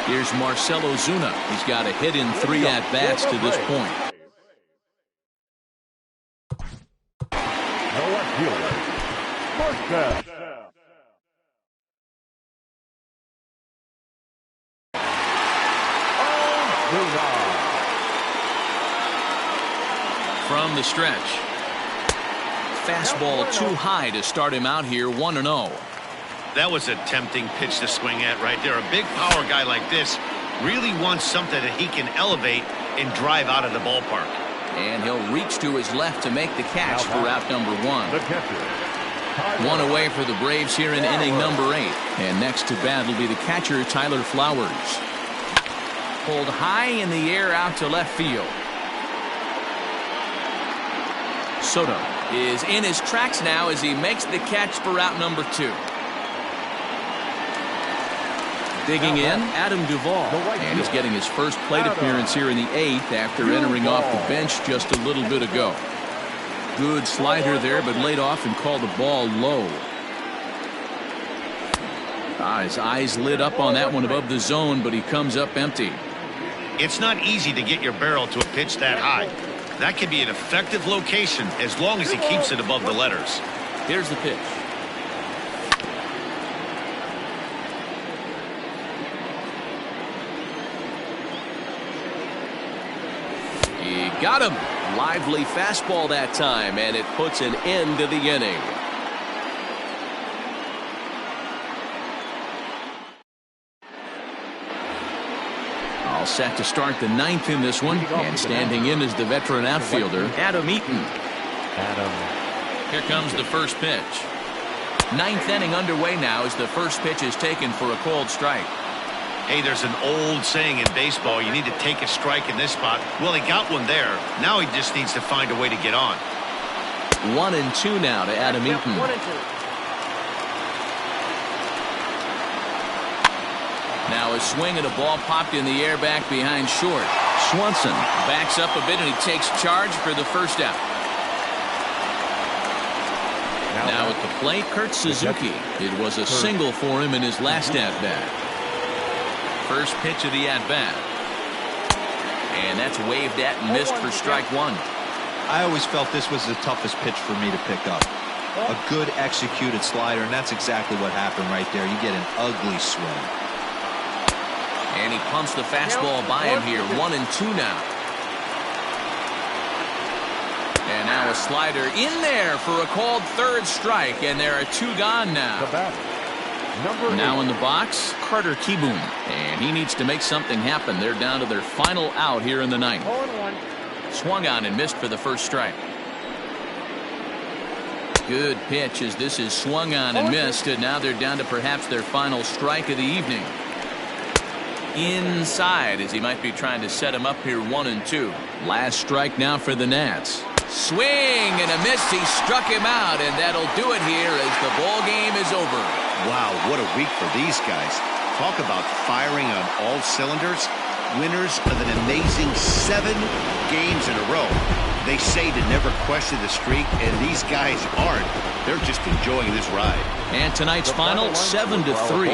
Here's Marcell Ozuna. He's got a hit in 3 at-bats to this point. The left fielder, first pitch. From the stretch. Fastball too high to start him out here, 1-0. That was a tempting pitch to swing at right there. A big power guy like this really wants something that he can elevate and drive out of the ballpark. And he'll reach to his left to make the catch for out number 1. The catcher. 1 away for the Braves here in inning number 8. And next to bat will be the catcher, Tyler Flowers. Pulled high in the air out to left field. Soto is in his tracks now as he makes the catch for out number 2. Digging in, Adam Duvall. And he's getting his first plate appearance here in the 8th after entering off the bench just a little bit ago. Good slider there, but laid off and called the ball low. His eyes lit up on that one above the zone, but he comes up empty. It's not easy to get your barrel to a pitch that high. That could be an effective location as long as he keeps it above the letters. Here's the pitch. He got him. Lively fastball that time, and it puts an end to the inning. All set to start the 9th in this one, and standing in is the veteran outfielder, Adam Eaton. Here comes the first pitch. 9th inning underway now as the first pitch is taken for a called strike. Hey, there's an old saying in baseball, you need to take a strike in this spot. Well, he got one there. Now he just needs to find a way to get on. 1-2 now to Adam Eaton. 1-2. Now a swing and a ball popped in the air back behind short. Swanson backs up a bit and he takes charge for the first out. Now at the plate, Kurt Suzuki. It was a single for him in his last at-bat. First pitch of the at-bat. And that's waved at and missed for strike one. I always felt this was the toughest pitch for me to pick up. A good executed slider, and that's exactly what happened right there. You get an ugly swing. And he pumps the fastball by him here. 1-2 now. And now a slider in there for a called third strike, and there are two gone now. Now in the box, Carter Kieboom, and he needs to make something happen. They're down to their final out here in the ninth. Swung on and missed for the first strike. Good pitch as this is swung on and missed, and now they're down to perhaps their final strike of the evening. Inside as he might be trying to set him up here. 1-2. Last strike now for the Nats. Swing and a miss. He struck him out, and that'll do it here as the ball game is over. Wow, what a week for these guys. Talk about firing on all cylinders. Winners of an amazing 7 games in a row. They say to never question the streak, and these guys aren't. They're just enjoying this ride. And tonight's final, 7-3.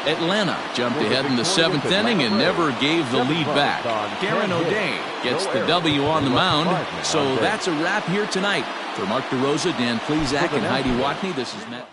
Atlanta jumped ahead in the 7th inning and never gave the lead back. Darren O'Day gets the W on the mound. So that's a wrap here tonight. For Mark DeRosa, Dan Plesac, and Heidi Watney, this is Matt.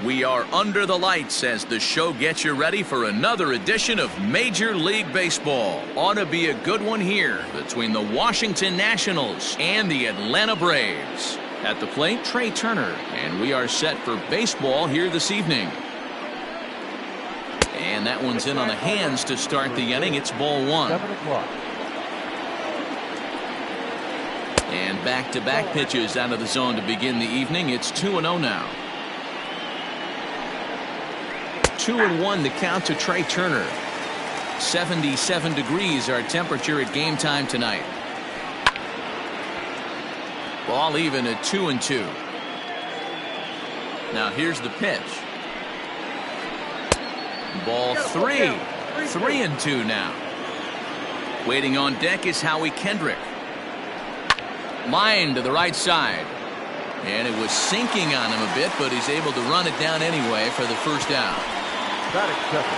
We are under the lights as the show gets you ready for another edition of Major League Baseball. Ought to be a good one here between the Washington Nationals and the Atlanta Braves. At the plate, Trey Turner, and we are set for baseball here this evening. And that one's in on the hands to start the inning. It's ball one. 7 o'clock. And back-to-back pitches out of the zone to begin the evening. It's 2-0 now. 2-1 the count to Trey Turner. 77 degrees our temperature at game time tonight. Ball even at 2-2. Now here's the pitch. Ball 3. 3-2 now. Waiting on deck is Howie Kendrick. Line to the right side. And it was sinking on him a bit, but he's able to run it down anyway for the first out.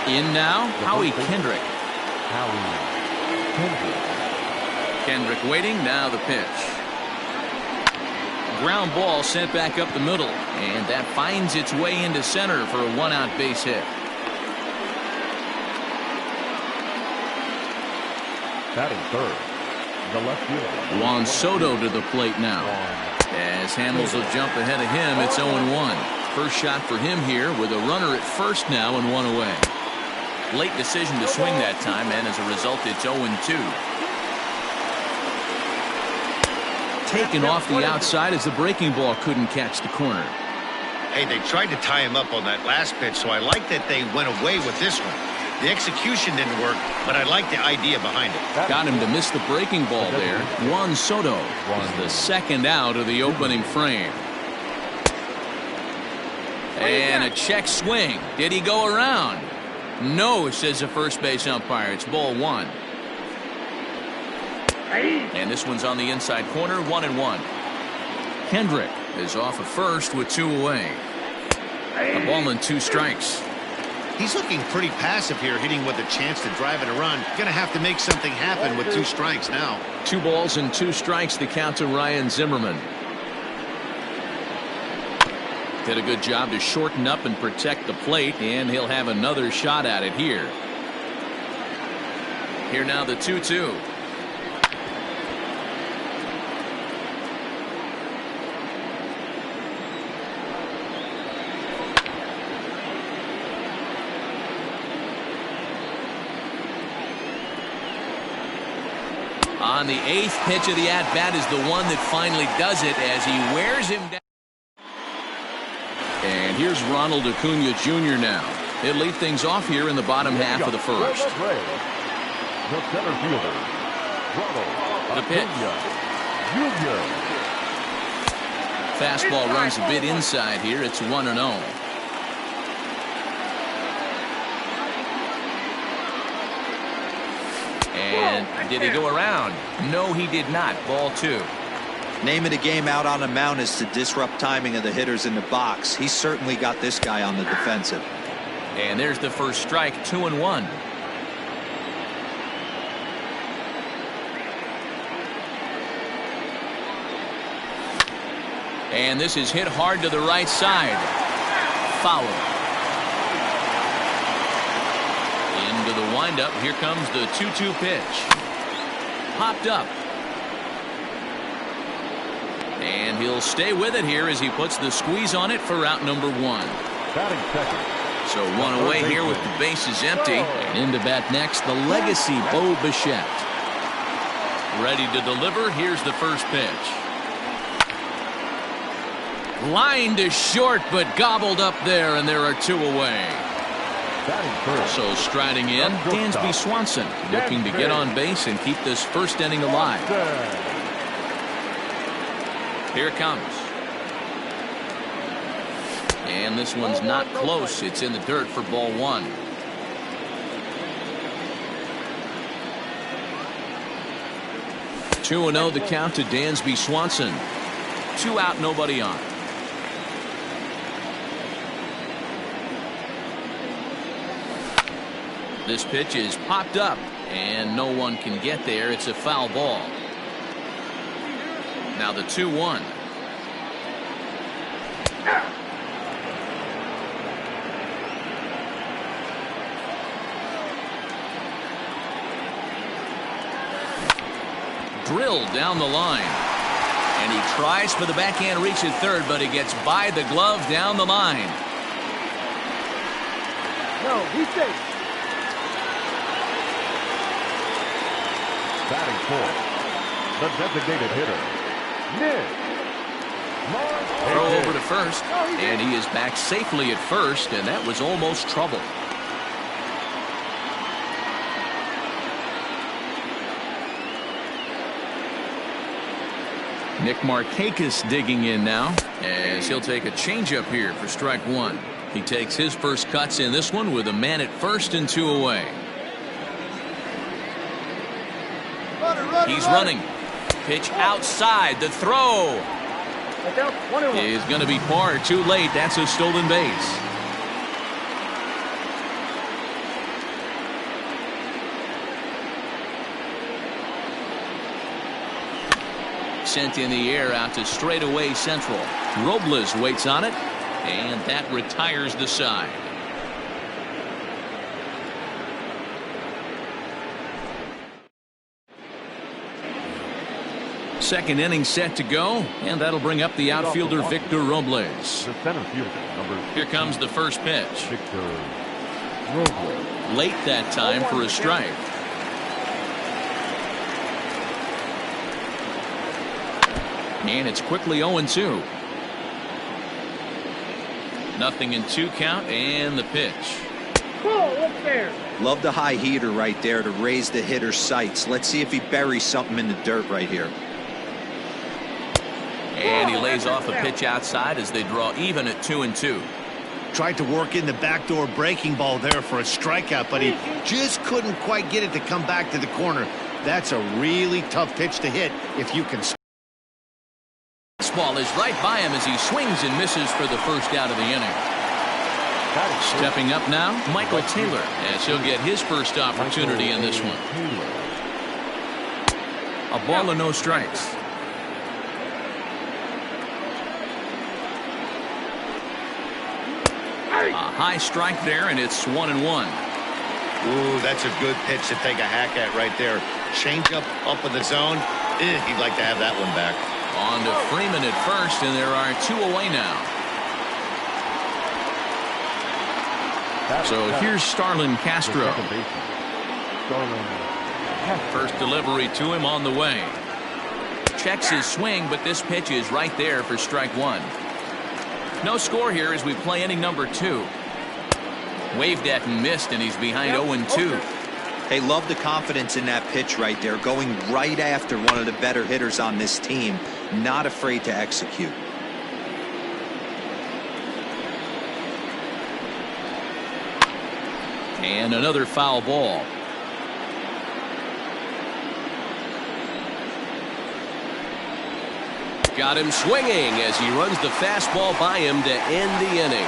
In now, Howie Kendrick. Kendrick waiting, now the pitch. Ground ball sent back up the middle, and that finds its way into center for a one-out base hit. Batting third, the left fielder. Juan Soto to the plate now. As Hamels will jump ahead of him, it's 0-1. First shot for him here with a runner at first now and one away. Late decision to swing that time, and as a result, it's 0-2. Taken off the outside as the breaking ball couldn't catch the corner. Hey, they tried to tie him up on that last pitch, so I like that they went away with this one. The execution didn't work, but I like the idea behind it. Got him to miss the breaking ball there. Juan Soto is the second out of the opening frame. And a check swing. Did he go around? No, says the first base umpire. It's ball one. And this one's on the inside corner, 1-1. Kendrick is off of first with two away. A ball and two strikes. He's looking pretty passive here, hitting with a chance to drive it a run. Going to have to make something happen with two strikes now. 2 balls and 2 strikes, the count to Ryan Zimmerman. Did a good job to shorten up and protect the plate, and he'll have another shot at it here. Here now the 2-2. On the 8th pitch of the at-bat is the one that finally does it as he wears him down. And here's Ronald Acuna Jr. now. He'll lead things off here in the bottom half of the first. The center fielder, Ronald The pitch. Jr. Fastball runs a bit inside here. It's 1-0. And did he go around? No, he did not. Ball 2. Name of the game out on the mound is to disrupt timing of the hitters in the box. He's certainly got this guy on the defensive. And there's the first strike, 2-1. And this is hit hard to the right side. Foul. Into the windup. Here comes the 2-2 pitch. Popped up. And he'll stay with it here as he puts the squeeze on it for out number 1. Batting second. So one away here with the bases empty. And in to bat next, the legacy Bo Bichette. Ready to deliver. Here's the first pitch. Line to short, but gobbled up there, and there are 2 away. So striding in, Dansby Swanson, looking to get on base and keep this first inning alive. Here it comes. And this one's not close. It's in the dirt for ball 1. Two 2-0 the count to Dansby Swanson. 2 out, nobody on. This pitch is popped up, and no one can get there. It's a foul ball. Now the 2-1. Drilled down the line. And he tries for the backhand reach at third, but he gets by the glove down the line. No, he's safe. Batting fourth, the designated hitter, Nick. Throw over to first, and he is back safely at first, and that was almost trouble. Nick Markakis digging in now, as he'll take a changeup here for strike one. He takes his first cuts in this one with a man at first and 2 away. He's running. Pitch outside. The throw is going to be far too late. That's a stolen base. Sent in the air out to straightaway central. Robles waits on it, and that retires the side. Second inning set to go, and that'll bring up the outfielder Victor Robles. The center fielder, number 16. Here comes the first pitch. Victor Robles. Late that time for a strike. And it's quickly 0-2. Nothing in 2 count, and the pitch. Up there. Love the high heater right there to raise the hitter's sights. Let's see if he buries something in the dirt right here. And he lays off a pitch outside as they draw even at 2-2. Tried to work in the backdoor breaking ball there for a strikeout, but he just couldn't quite get it to come back to the corner. That's a really tough pitch to hit if you can. This ball is right by him as he swings and misses for the first out of the inning. Stepping up now, Michael Taylor, as he'll get his first opportunity in this one. A ball and no strikes. A high strike there, and it's 1-1. Ooh, that's a good pitch to take a hack at right there. Changeup up in the zone. He'd like to have that one back. On to Freeman at first, and there are 2 away now. So here's Starlin Castro. First delivery to him on the way. Checks his swing, but this pitch is right there for strike one. No score here as we play inning number 2. Waved at and missed, and he's behind 0-2. Hey, love the confidence in that pitch right there, going right after one of the better hitters on this team, not afraid to execute. And another foul ball. Got him swinging as he runs the fastball by him to end the inning.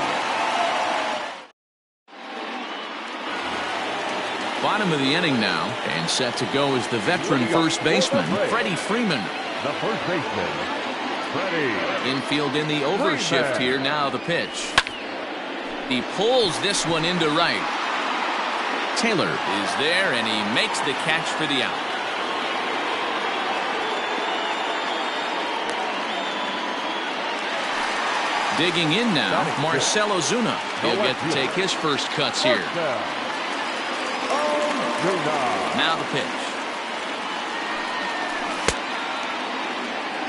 Bottom of the inning now, and set to go is the veteran first baseman, Freddie Freeman. The first baseman, Freddie. Infield in the overshift here. Now the pitch. He pulls this one into right. Taylor is there, and he makes the catch for the out. Digging in now, Marcell Ozuna. He'll get to take his first cuts here. Now the pitch.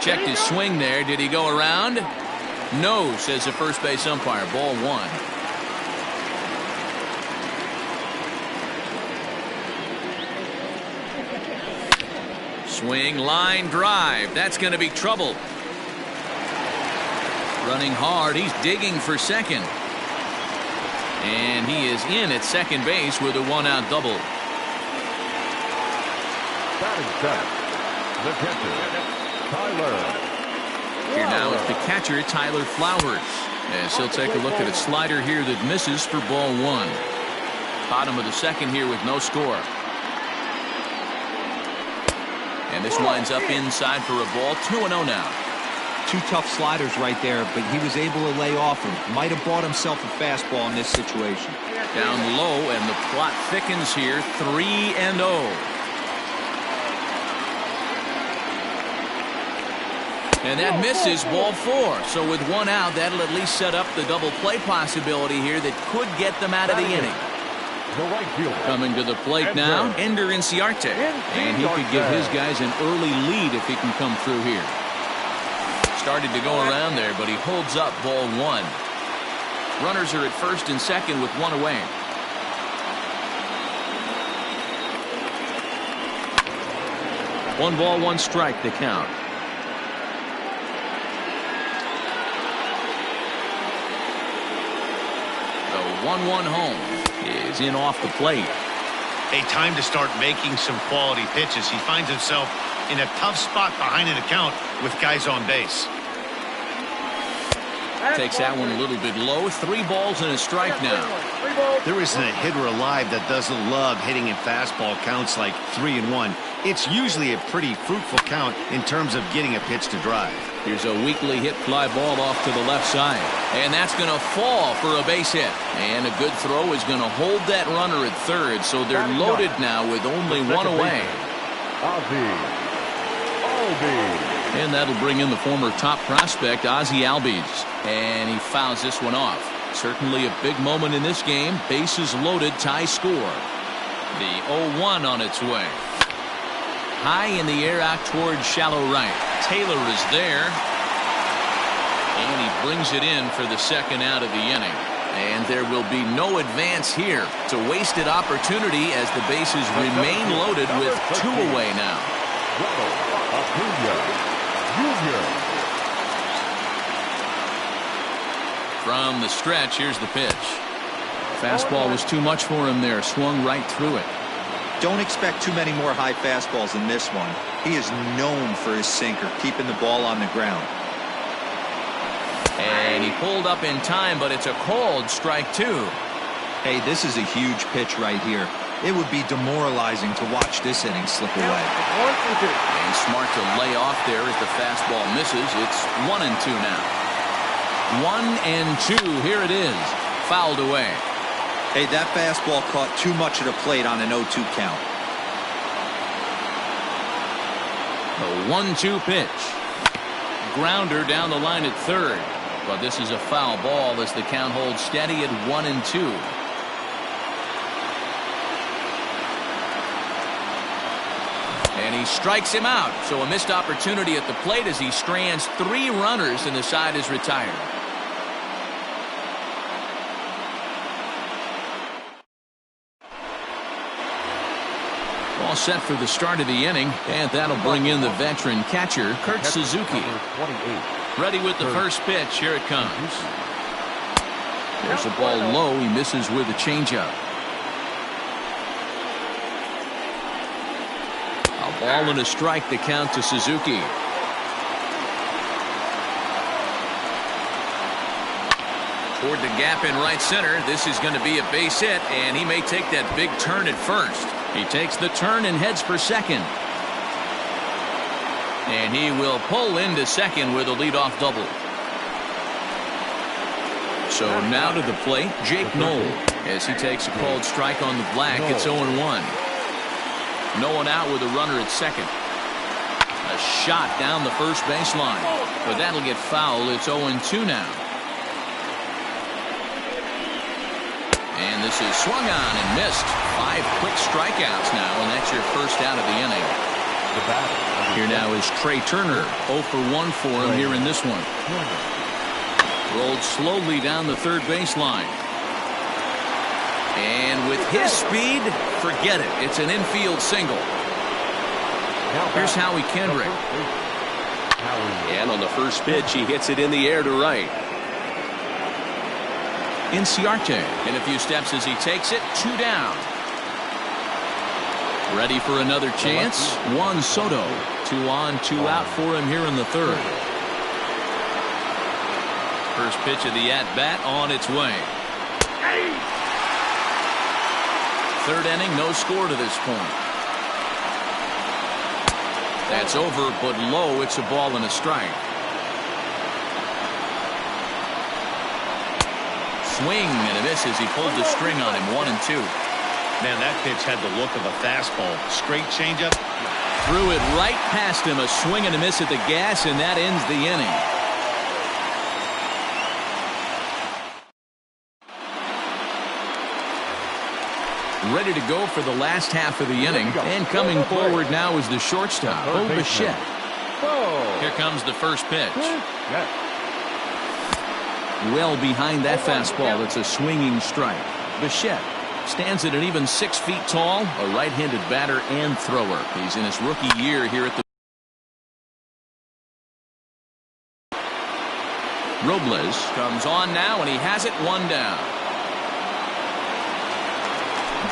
Checked his swing there. Did he go around? No, says the first base umpire. Ball one. Swing, line drive. That's going to be trouble. Running hard. He's digging for second. And he is in at second base with a one-out double. The catcher, Tyler. Here now is the catcher, Tyler Flowers. As he'll take a look at a slider here that misses for ball one. Bottom of the second here with no score. And this winds up inside for a ball. 2-0 now. 2 tough sliders right there, but he was able to lay off him. Might have bought himself a fastball in this situation. Down low, and the plot thickens here. 3-0. And that misses, ball 4. So with one out, that'll at least set up the double play possibility here that could get them out of the inning. The right fielder. Coming to the plate now, Ender Inciarte. And he could give his guys an early lead if he can come through here. Started to go around there, but he holds up ball one. Runners are at first and second with one away. One ball, one strike to count. The 1-1 home is in off the plate. A time to start making some quality pitches. He finds himself in a tough spot behind an account with guys on base. Takes that one a little bit low. 3 balls and a strike now. There isn't a hitter alive that doesn't love hitting in fastball counts like 3-1. It's usually a pretty fruitful count in terms of getting a pitch to drive. Here's a weakly hit fly ball off to the left side. And that's going to fall for a base hit. And a good throw is going to hold that runner at third. So they're loaded now with only one away. And that'll bring in the former top prospect, Ozzie Albies. And he fouls this one off. Certainly a big moment in this game. Bases loaded, tie score. The 0-1 on its way. High in the air out towards shallow right. Taylor is there. And he brings it in for the second out of the inning. And there will be no advance here. It's a wasted opportunity as the bases remain loaded with 2 away now. From the stretch, here's the pitch. Fastball was too much for him there. Swung right through it. Don't expect too many more high fastballs in this one. He is known for his sinker, keeping the ball on the ground. And he pulled up in time, but it's a called strike 2. Hey, this is a huge pitch right here. It would be demoralizing to watch this inning slip away. And smart to lay off there as the fastball misses. It's 1-2 now. 1-2. Here it is. Fouled away. Hey, that fastball caught too much of the plate on an 0-2 count. The 1-2 pitch. Grounder down the line at third. But this is a foul ball as the count holds steady at 1-2. And he strikes him out. So a missed opportunity at the plate as he strands 3 runners and the side is retired. All set for the start of the inning, and that'll bring in the veteran catcher, Kurt Suzuki. Ready with the first pitch. Here it comes. There's a ball low. He misses with a changeup. A ball and a strike to count to Suzuki. Toward the gap in right center. This is going to be a base hit, and he may take that big turn at first. He takes the turn and heads for second. And he will pull into second with a leadoff double. So now to the plate, Jake Knoll, as he takes a called strike on the black. It's 0-1. No one out with a runner at second. A shot down the first baseline, but that'll get foul. It's 0-2 now. And this is swung on and missed. 5 quick strikeouts now, and that's your first out of the inning. Here now is Trey Turner. 0 for 1 for him here in this one. Rolled slowly down the third baseline. And with his speed, forget it. It's an infield single. Here's Howie Kendrick. And on the first pitch, he hits it in the air to right. Inciarte in a few steps as he takes it. 2 down. Ready for another chance. Juan Soto. 2 on, 2 out for him here in the third. First pitch of the at-bat on its way. Third inning, no score to this point. That's over, but low. It's a ball and a strike. Swing and a miss as he pulled the string on him. 1-2. Man, that pitch had the look of a fastball. Straight changeup. Threw it right past him. A swing and a miss at the gas, and that ends the inning. Ready to go for the last half of the inning. And coming forward now is the shortstop, Bichette. Here comes the first pitch. Well behind that fastball. It's a swinging strike. Bichette stands at an even 6 feet tall, a right-handed batter and thrower. He's in his rookie year here at the Robles comes on now, and he has it one down.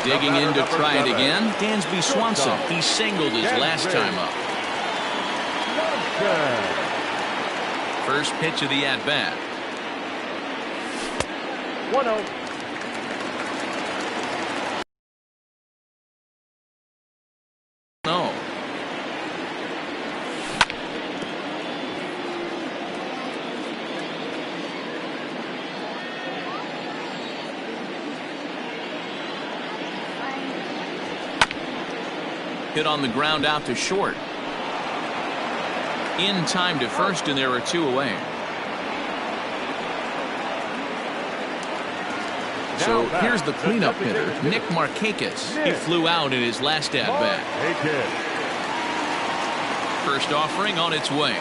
Digging in to try it again, Dansby Swanson. He singled his last time up. First pitch of the at-bat. 1-0. No. Hit on the ground out to short. In time to first, and there are 2 away. So here's the cleanup hitter, Nick Markakis. He flew out in his last at-bat. First offering on its way.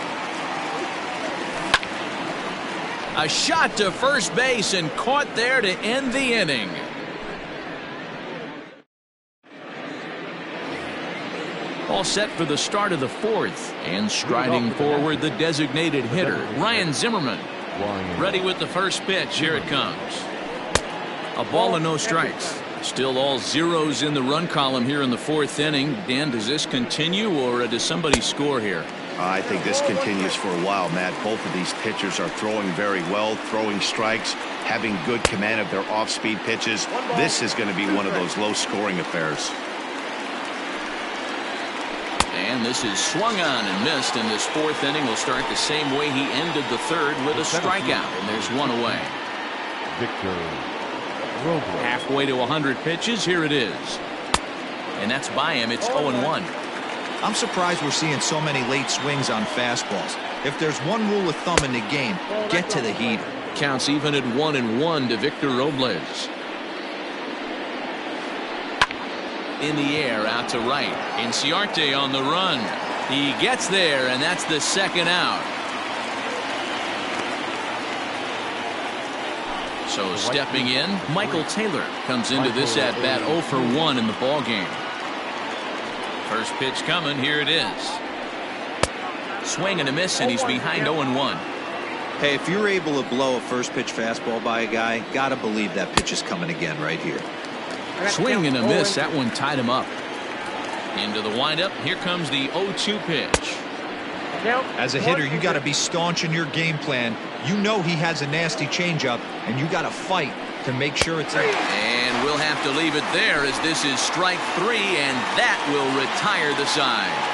A shot to first base and caught there to end the inning. All set for the start of the 4th. And striding forward, the designated hitter, Ryan Zimmerman. Ready with the first pitch. Here it comes. A ball and no strikes. Still all zeros in the run column here in the 4th inning. Dan, does this continue, or does somebody score here? I think this continues for a while, Matt. Both of these pitchers are throwing very well, throwing strikes, having good command of their off-speed pitches. This is going to be one of those low-scoring affairs. And this is swung on and missed, and this 4th inning will start the same way he ended the 3rd, with a strikeout, and there's 1 away. Halfway to 100 pitches. Here it is. And that's by him. It's 0-1. I'm surprised we're seeing so many late swings on fastballs. If there's one rule of thumb in the game, get to the heater. Counts even at 1-1 to Victor Robles. In the air, out to right. Inciarte on the run. He gets there, and that's the 2nd out. So stepping in, Michael Taylor comes into this at-bat 0 for 1 in the ballgame. First pitch coming. Here it is. Swing and a miss, and he's behind 0-1. Hey, if you're able to blow a first pitch fastball by a guy, gotta believe that pitch is coming again right here. Swing and a miss. That one tied him up. Into the windup. Here comes the 0-2 pitch. As a hitter, you got to be staunch in your game plan. You know he has a nasty changeup, and you got to fight to make sure it's in. And we'll have to leave it there, as this is strike 3, and that will retire the side.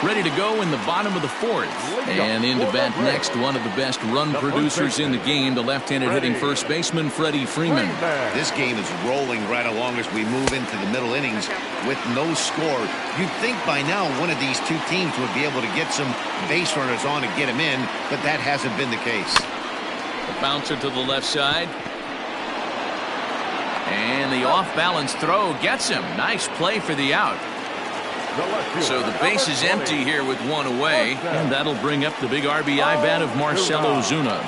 Ready to go in the bottom of the 4th. And in to bat next, one of the best run producers in the game, the left-handed hitting first baseman, Freddie Freeman. This game is rolling right along as we move into the middle innings with no score. You'd think by now one of these 2 teams would be able to get some base runners on and get them in, but that hasn't been the case. The bouncer to the left side. And the off-balance throw gets him. Nice play for the out. So the base is empty here with 1 away, and that'll bring up the big RBI bat of Marcell Ozuna.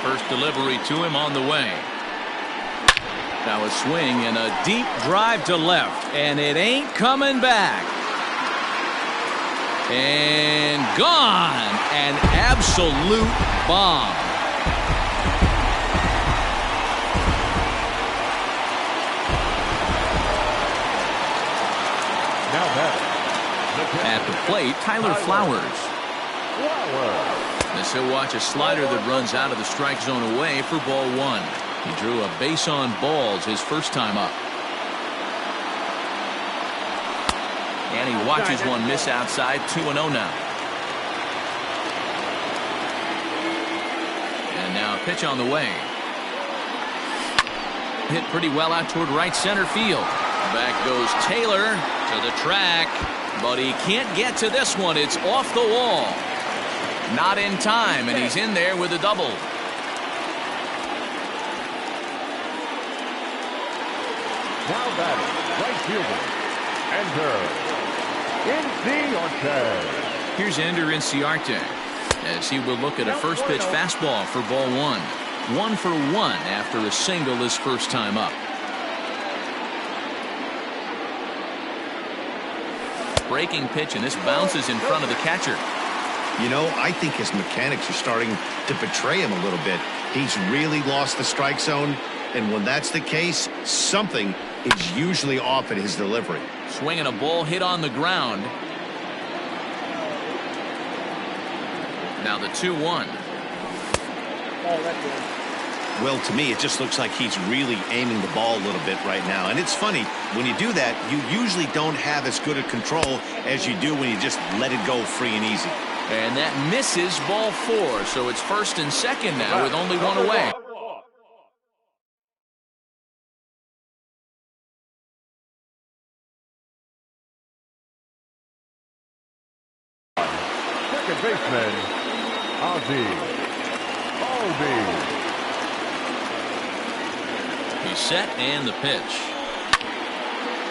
First delivery to him on the way. Now a swing and a deep drive to left, and it ain't coming back. And gone. An absolute bomb. At the plate, Tyler Flowers. As he'll watch a slider that runs out of the strike zone away for ball 1. He drew a base on balls his first time up. And he watches one miss outside. 2-0 now. And now a pitch on the way. Hit pretty well out toward right center field. Back goes Taylor to the track, but he can't get to this one. It's off the wall. Not in time, and he's in there with a double. Now batting, right fielder, Ender Inciarte. Here's Ender Inciarte as he will look at a first pitch fastball for ball one. 1 for 1 after a single his first time up. Breaking pitch, and this bounces in front of the catcher. You know, I think his mechanics are starting to betray him a little bit. He's really lost the strike zone, and when that's the case, something is usually off at his delivery. Swinging a ball hit on the ground. Now the 2-1. Well, to me, it just looks like he's really aiming the ball a little bit right now. And it's funny, when you do that, you usually don't have as good a control as you do when you just let it go free and easy. And that misses ball 4, so it's first and second now with only one away. Second baseman, Ozzie. He's set, and the pitch.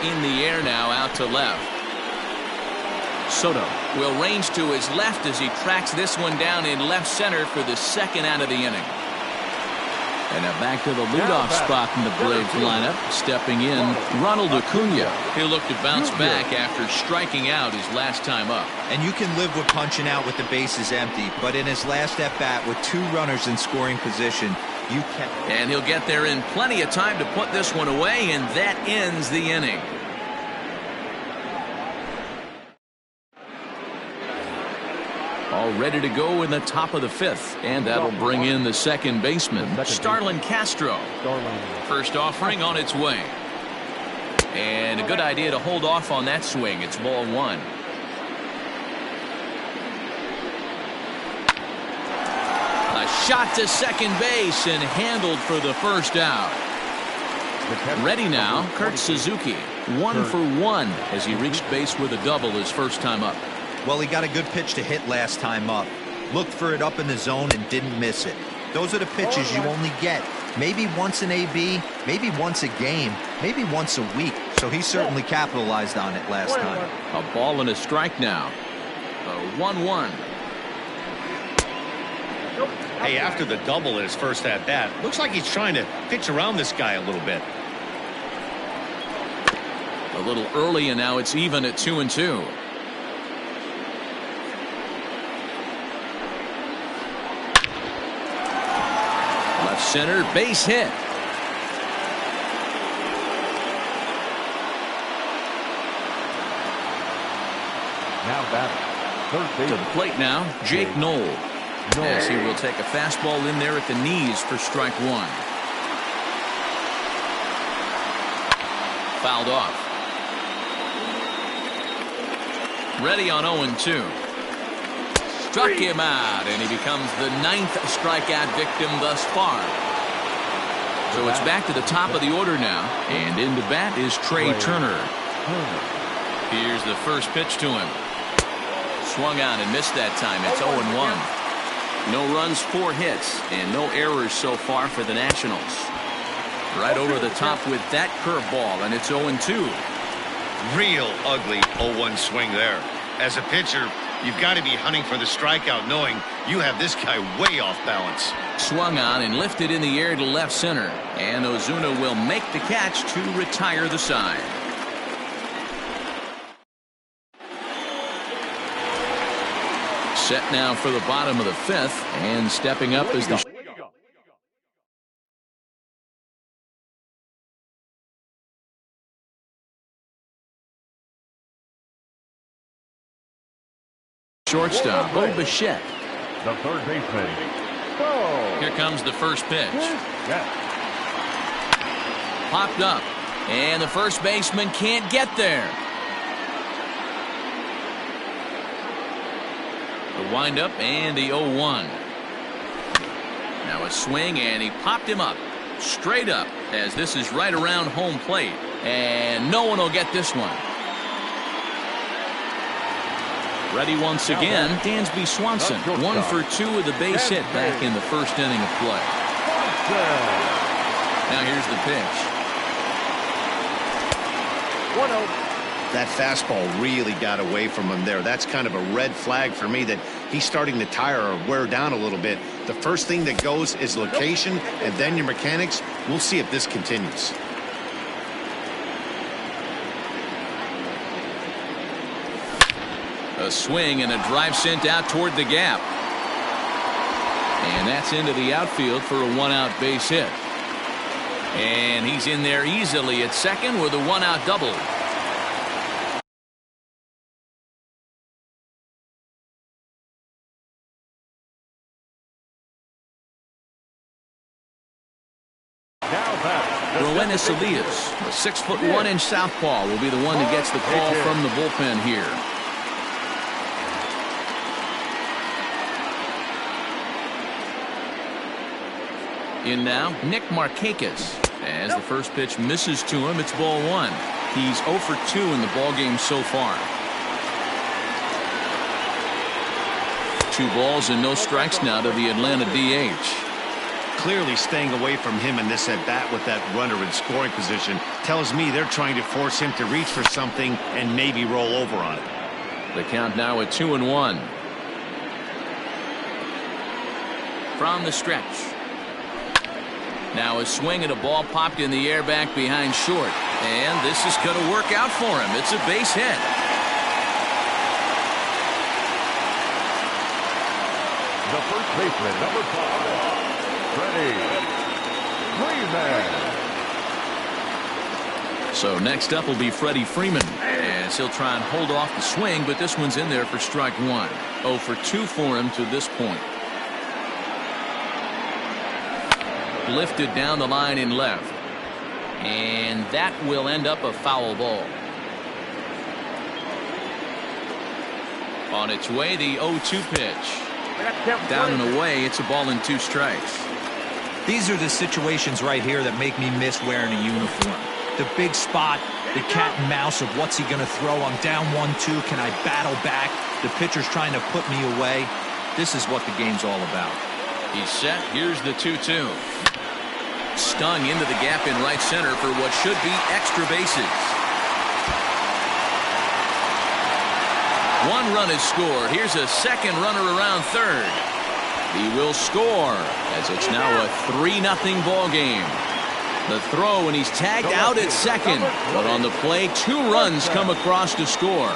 In the air now, out to left. Soto will range to his left as he tracks this one down in left center for the second out of the inning. And now back to the leadoff spot in the Braves lineup. Stepping in, Ronald Acuna. He'll look to bounce back after striking out his last time up. And you can live with punching out with the bases empty, but in his last at bat with 2 runners in scoring position, you can. And he'll get there in plenty of time to put this one away, and that ends the inning. All ready to go in the top of the 5th, and that'll bring in the second baseman, Starlin Castro. First offering on its way. And a good idea to hold off on that swing. It's ball 1. A shot to second base and handled for the first out. Ready now, Kurt Suzuki. 1 for 1 as he reached base with a double his first time up. Well, he got a good pitch to hit last time up. Looked for it up in the zone and didn't miss it. Those are the pitches you only get maybe once in AB, maybe once a game, maybe once a week. So he certainly capitalized on it last time. A ball and a strike now. The 1-1. Hey, after the double at his first at-bat, looks like he's trying to pitch around this guy a little bit. A little early, and now it's even at 2-2. Left center, base hit. Now batting, third To the base. plate now, Jake Knoll. As he will take a fastball in there at the knees for strike 1. Fouled off. Ready on 0-2. Struck him out, and he becomes the 9th strikeout victim thus far. So it's back to the top of the order now, and into bat is Trey Turner. Here's the first pitch to him. Swung on and missed that time. It's 0-1. No runs, 4 hits, and no errors so far for the Nationals. Right over the top with that curveball, and it's 0-2. Real ugly 0-1 swing there. As a pitcher, you've got to be hunting for the strikeout, knowing you have this guy way off balance. Swung on and lifted in the air to left center, and Ozuna will make the catch to retire the side. Set now for the bottom of the 5th, and stepping up is the shortstop, Bo Bichette. The third baseman. Here comes the first pitch. Yeah. Popped up, and the first baseman can't get there. The windup and the 0-1. Now a swing, and he popped him up straight up as this is right around home plate, and no one will get this one. Ready once again, Dansby Swanson. 1 for 2 with a base hit back in the first inning of play. Now here's the pitch. 1-0. That fastball really got away from him there. That's kind of a red flag for me that he's starting to tire or wear down a little bit. The first thing that goes is location and then your mechanics. We'll see if this continues. A swing and a drive sent out toward the gap. And that's into the outfield for a 1-out base hit. And he's in there easily at second with a 1-out double. Roenis Elias, a 6'1" southpaw, will be the one that gets the call from the bullpen here. In now, Nick Markakis. As the first pitch misses to him, it's ball 1. He's 0 for 2 in the ballgame so far. 2 balls and no strikes now to the Atlanta DH. Clearly staying away from him in this at-bat with that runner in scoring position tells me they're trying to force him to reach for something and maybe roll over on it. The count now at 2-1. From the stretch. Now a swing and a ball popped in the air back behind short. And this is going to work out for him. It's a base hit. The first baseman, number 5. Freddie Freeman. So next up will be Freddie Freeman, as he'll try and hold off the swing, but this one's in there for strike 1. 0 for 2 for him to this point. Lifted down the line in left, and that will end up a foul ball. On its way, the 0-2 pitch. Down and away, it's a ball and 2 strikes. These are the situations right here that make me miss wearing a uniform. The big spot, the cat and mouse of what's he going to throw. I'm down 1-2. Can I battle back? The pitcher's trying to put me away. This is what the game's all about. He's set. Here's the 2-2. Stung into the gap in right center for what should be extra bases. 1 run is scored. Here's a second runner around third. He will score as it's now a 3-0 ball game. The throw, and he's tagged out at second, but on the play 2 runs come across to score,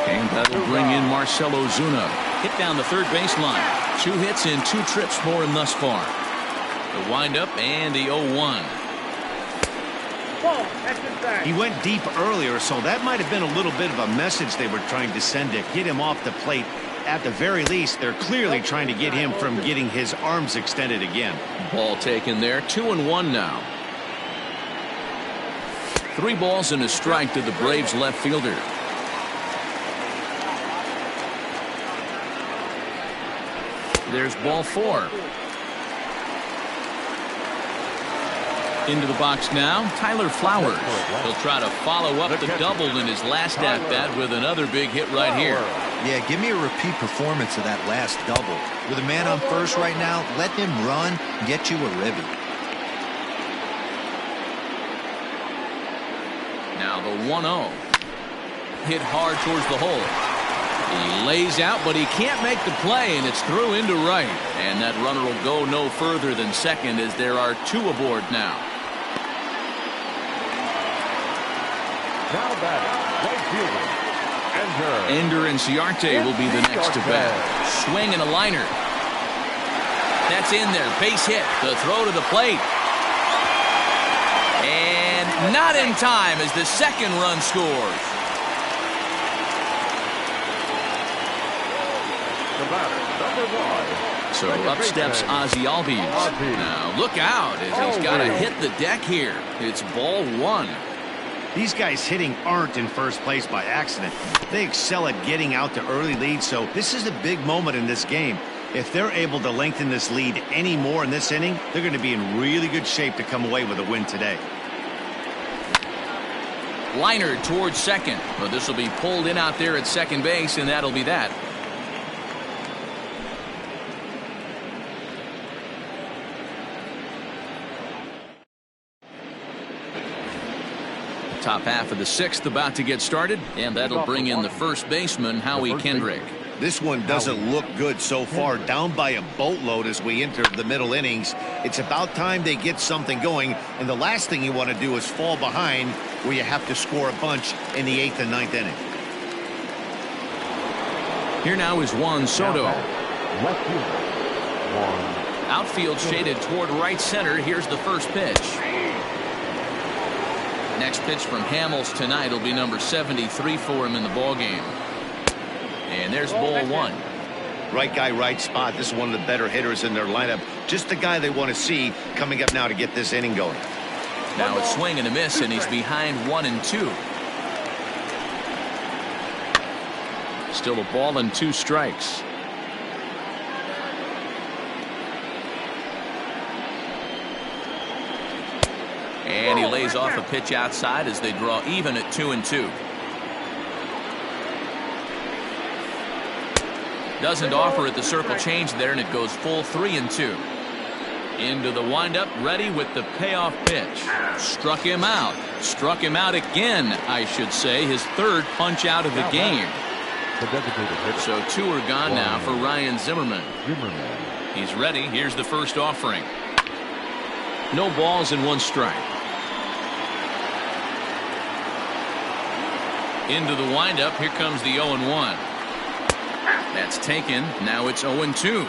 and that'll bring in Marcell Ozuna. Hit down the third baseline. 2 hits and 2 trips for him thus far. The windup and the 0-1. He went deep earlier, so that might have been a little bit of a message they were trying to send to get him off the plate. At the very least, they're clearly trying to get him from getting his arms extended again. Ball taken there. 2-1 now. 3 balls and a strike to the Braves left fielder. There's ball 4. Into the box now, Tyler Flowers. He'll try to follow up the double in his last at-bat with another big hit right here. Yeah, give me a repeat performance of that last double. With a man on first right now, let him run and get you a ribby. Now the 1-0. Hit hard towards the hole. He lays out, but he can't make the play, and it's through into right. And that runner will go no further than second as there are 2 aboard now. Now batting, right fielder, Ender Inciarte will be the next to bat. Swing and a liner. That's in there. Base hit. The throw to the plate. And not in time as the second run scores. The batter, number 1. So up steps Ozzie Albies. Now look out as he's got to hit the deck here. It's ball 1. These guys hitting aren't in first place by accident. They excel at getting out to early leads, so this is a big moment in this game. If they're able to lengthen this lead any more in this inning, they're going to be in really good shape to come away with a win today. Liner towards second, but this will be pulled in out there at second base, and that'll be that. Top half of the sixth about to get started, and that'll bring in the first baseman, Howie Kendrick. This one doesn't look good so far. Down by a boatload as we enter the middle innings. It's about time they get something going, and the last thing you want to do is fall behind where you have to score a bunch in the 8th and 9th inning. Here now is Juan Soto. Left field. Juan. Outfield shaded toward right center. Here's the first pitch. Next pitch from Hamels tonight will be number 73 for him in the ballgame. And there's ball one. Right guy, right spot. This is one of the better hitters in their lineup. Just the guy they want to see coming up now to get this inning going. Now a swing and a miss, and he's behind 1-2. Still a ball and 2 strikes. And he lays off a pitch outside as they draw even at 2-2. Doesn't offer at the circle change there, and it goes full 3-2. Into the windup, ready with the payoff pitch. Struck him out. Struck him out again, I should say. His third punch out of the game. So 2 are gone now for Ryan Zimmerman. He's ready. Here's the first offering. No balls and 1 strike. Into the windup. Here comes the 0-1. That's taken. Now it's 0-2.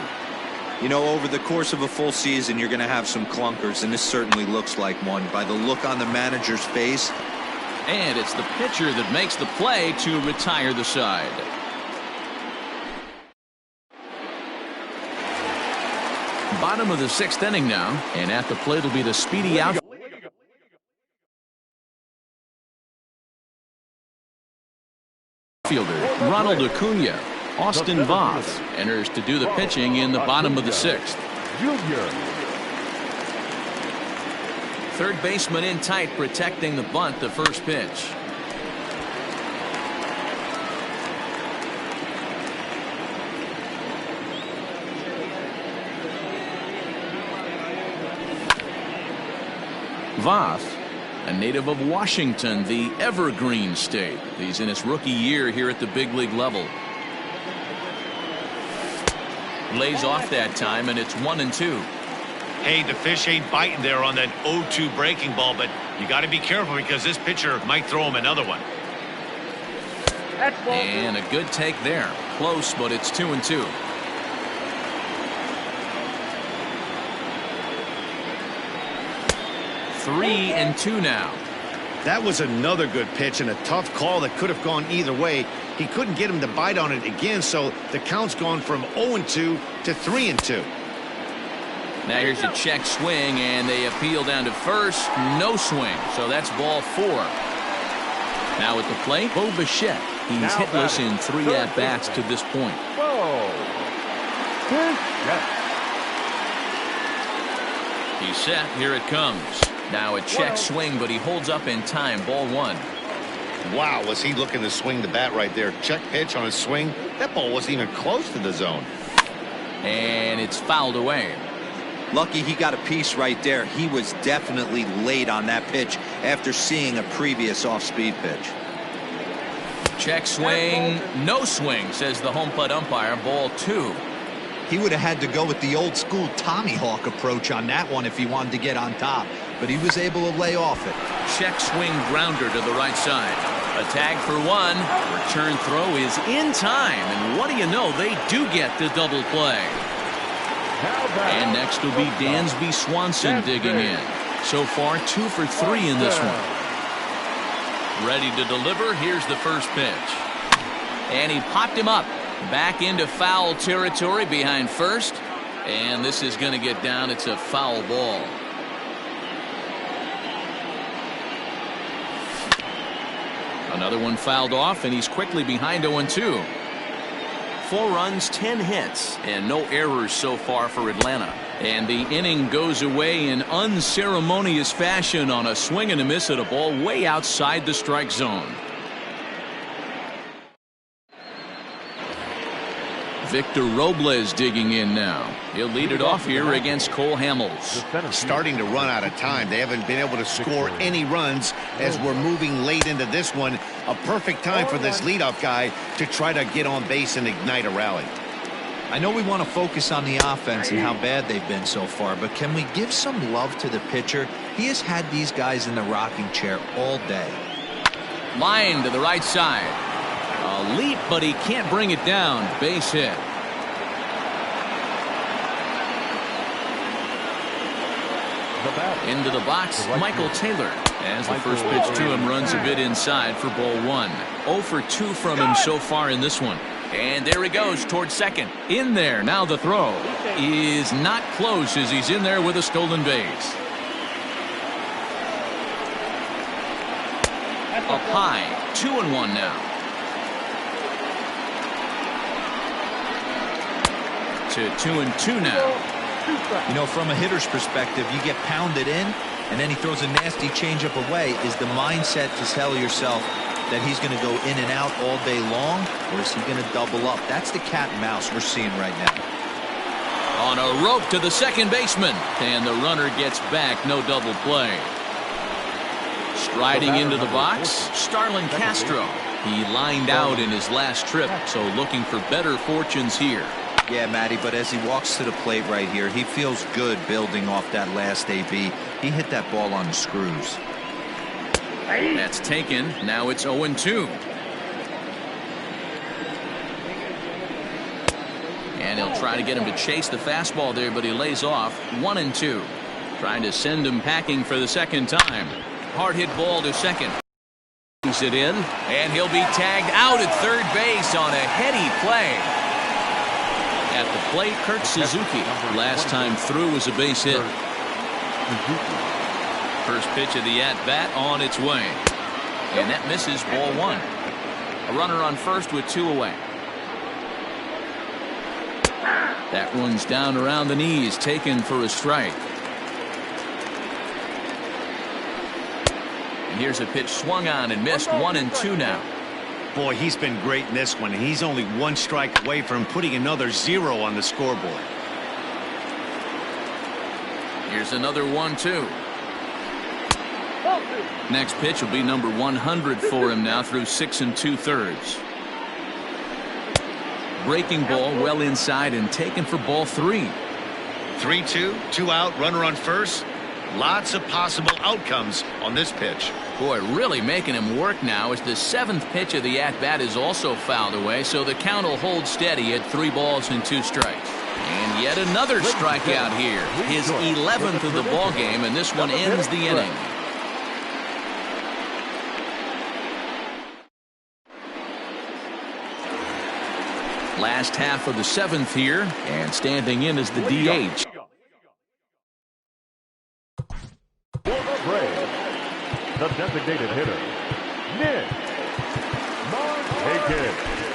You know, over the course of a full season, you're going to have some clunkers, and this certainly looks like one by the look on the manager's face. And it's the pitcher that makes the play to retire the side. Bottom of the 6th inning now, and at the plate will be the speedy outfielder Ronald Acuna. Austin Voth enters to do the pitching in the bottom of the 6th. Third baseman in tight, protecting the bunt, the first pitch. Voth, a native of Washington, the Evergreen State. He's in his rookie year here at the big league level. Lays off that time, and it's 1-2. Hey, the fish ain't biting there on that 0-2 breaking ball, but you got to be careful because this pitcher might throw him another one. And a good take there. Close, but it's 2-2. Three and 2 now. That was another good pitch and a tough call that could have gone either way. He couldn't get him to bite on it again, so the count's gone from 0-2 to 3-2. Now here's a check swing, and they appeal down to first. No swing, so that's ball 4. Now at the plate, Bo Bichette. He's hitless in 3 at-bats to this point. He's set. Here it comes. Now a check swing, but he holds up in time. Ball 1. Wow, was he looking to swing the bat right there. Check pitch on his swing. That ball wasn't even close to the zone. And it's fouled away. Lucky he got a piece right there. He was definitely late on that pitch after seeing a previous off-speed pitch. Check swing. No swing, says the home plate umpire. Ball 2. He would have had to go with the old school Tommy Hawk approach on that one if he wanted to get on top, but he was able to lay off it. Check swing grounder to the right side. A tag for 1. Return throw is in time, and what do you know, they do get the double play. And next will be Dansby Swanson digging in. So far 2 for 3 in this one. Ready to deliver. Here's the first pitch, and he popped him up. Back into foul territory behind first, and this is going to get down. It's a foul ball. Another one fouled off, and he's quickly behind 0-2. 4 runs, 10 hits, and no errors so far for Atlanta. And the inning goes away in unceremonious fashion on a swing and a miss at a ball way outside the strike zone. Victor Robles digging in now. He'll lead it off here against Cole Hamels. Starting to run out of time. They haven't been able to score any runs as we're moving late into this one. A perfect time for this leadoff guy to try to get on base and ignite a rally. I know we want to focus on the offense and how bad they've been so far, but can we give some love to the pitcher? He has had these guys in the rocking chair all day. Line to the right side. A leap, but he can't bring it down. Base hit. Into the box, Michael Taylor. As the first pitch to him runs a bit inside for ball 1. 0 for 2 from him so far in this one. And there he goes towards second. In there. Now the throw is not close as he's in there with a stolen base. Up high. 2-1 now. To 2-2 now. You know, from a hitter's perspective, you get pounded in, and then he throws a nasty changeup away. Is the mindset to tell yourself that he's going to go in and out all day long, or is he going to double up? That's the cat and mouse we're seeing right now. On a rope to the second baseman, and the runner gets back. No double play. Striding into the box, Starlin Castro. He lined out in his last trip, so looking for better fortunes here. Yeah, Matty, but as he walks to the plate right here, he feels good building off that last AB. He hit that ball on the screws. That's taken. Now it's 0-2. And he'll try to get him to chase the fastball there, but he lays off. 1-2. Trying to send him packing for the second time. Hard hit ball to second. Brings it in, and he'll be tagged out at third base on a heady play. At the plate, Kurt Suzuki. Last time through was a base hit. First pitch of the at-bat on its way. And that misses ball 1. A runner on first with 2 away. That one's down around the knees, taken for a strike. And here's a pitch swung on and missed. 1-2 now. Boy, he's been great in this one, and he's only 1 strike away from putting another 0 on the scoreboard. Here's another 1-2. Next pitch will be number 100 for him now through 6 2/3. Breaking ball well inside and taken for ball 3. 3-2, 2 out, runner on first. Lots of possible outcomes on this pitch. Boy, really making him work now as the 7th pitch of the at-bat is also fouled away, so the count will hold steady at 3 balls and 2 strikes. And yet another strikeout here. His 11th of the ball game, and this one ends the inning. Last half of the 7th here, and standing in as the DH. For the Braves, the designated hitter, Nick Markakis.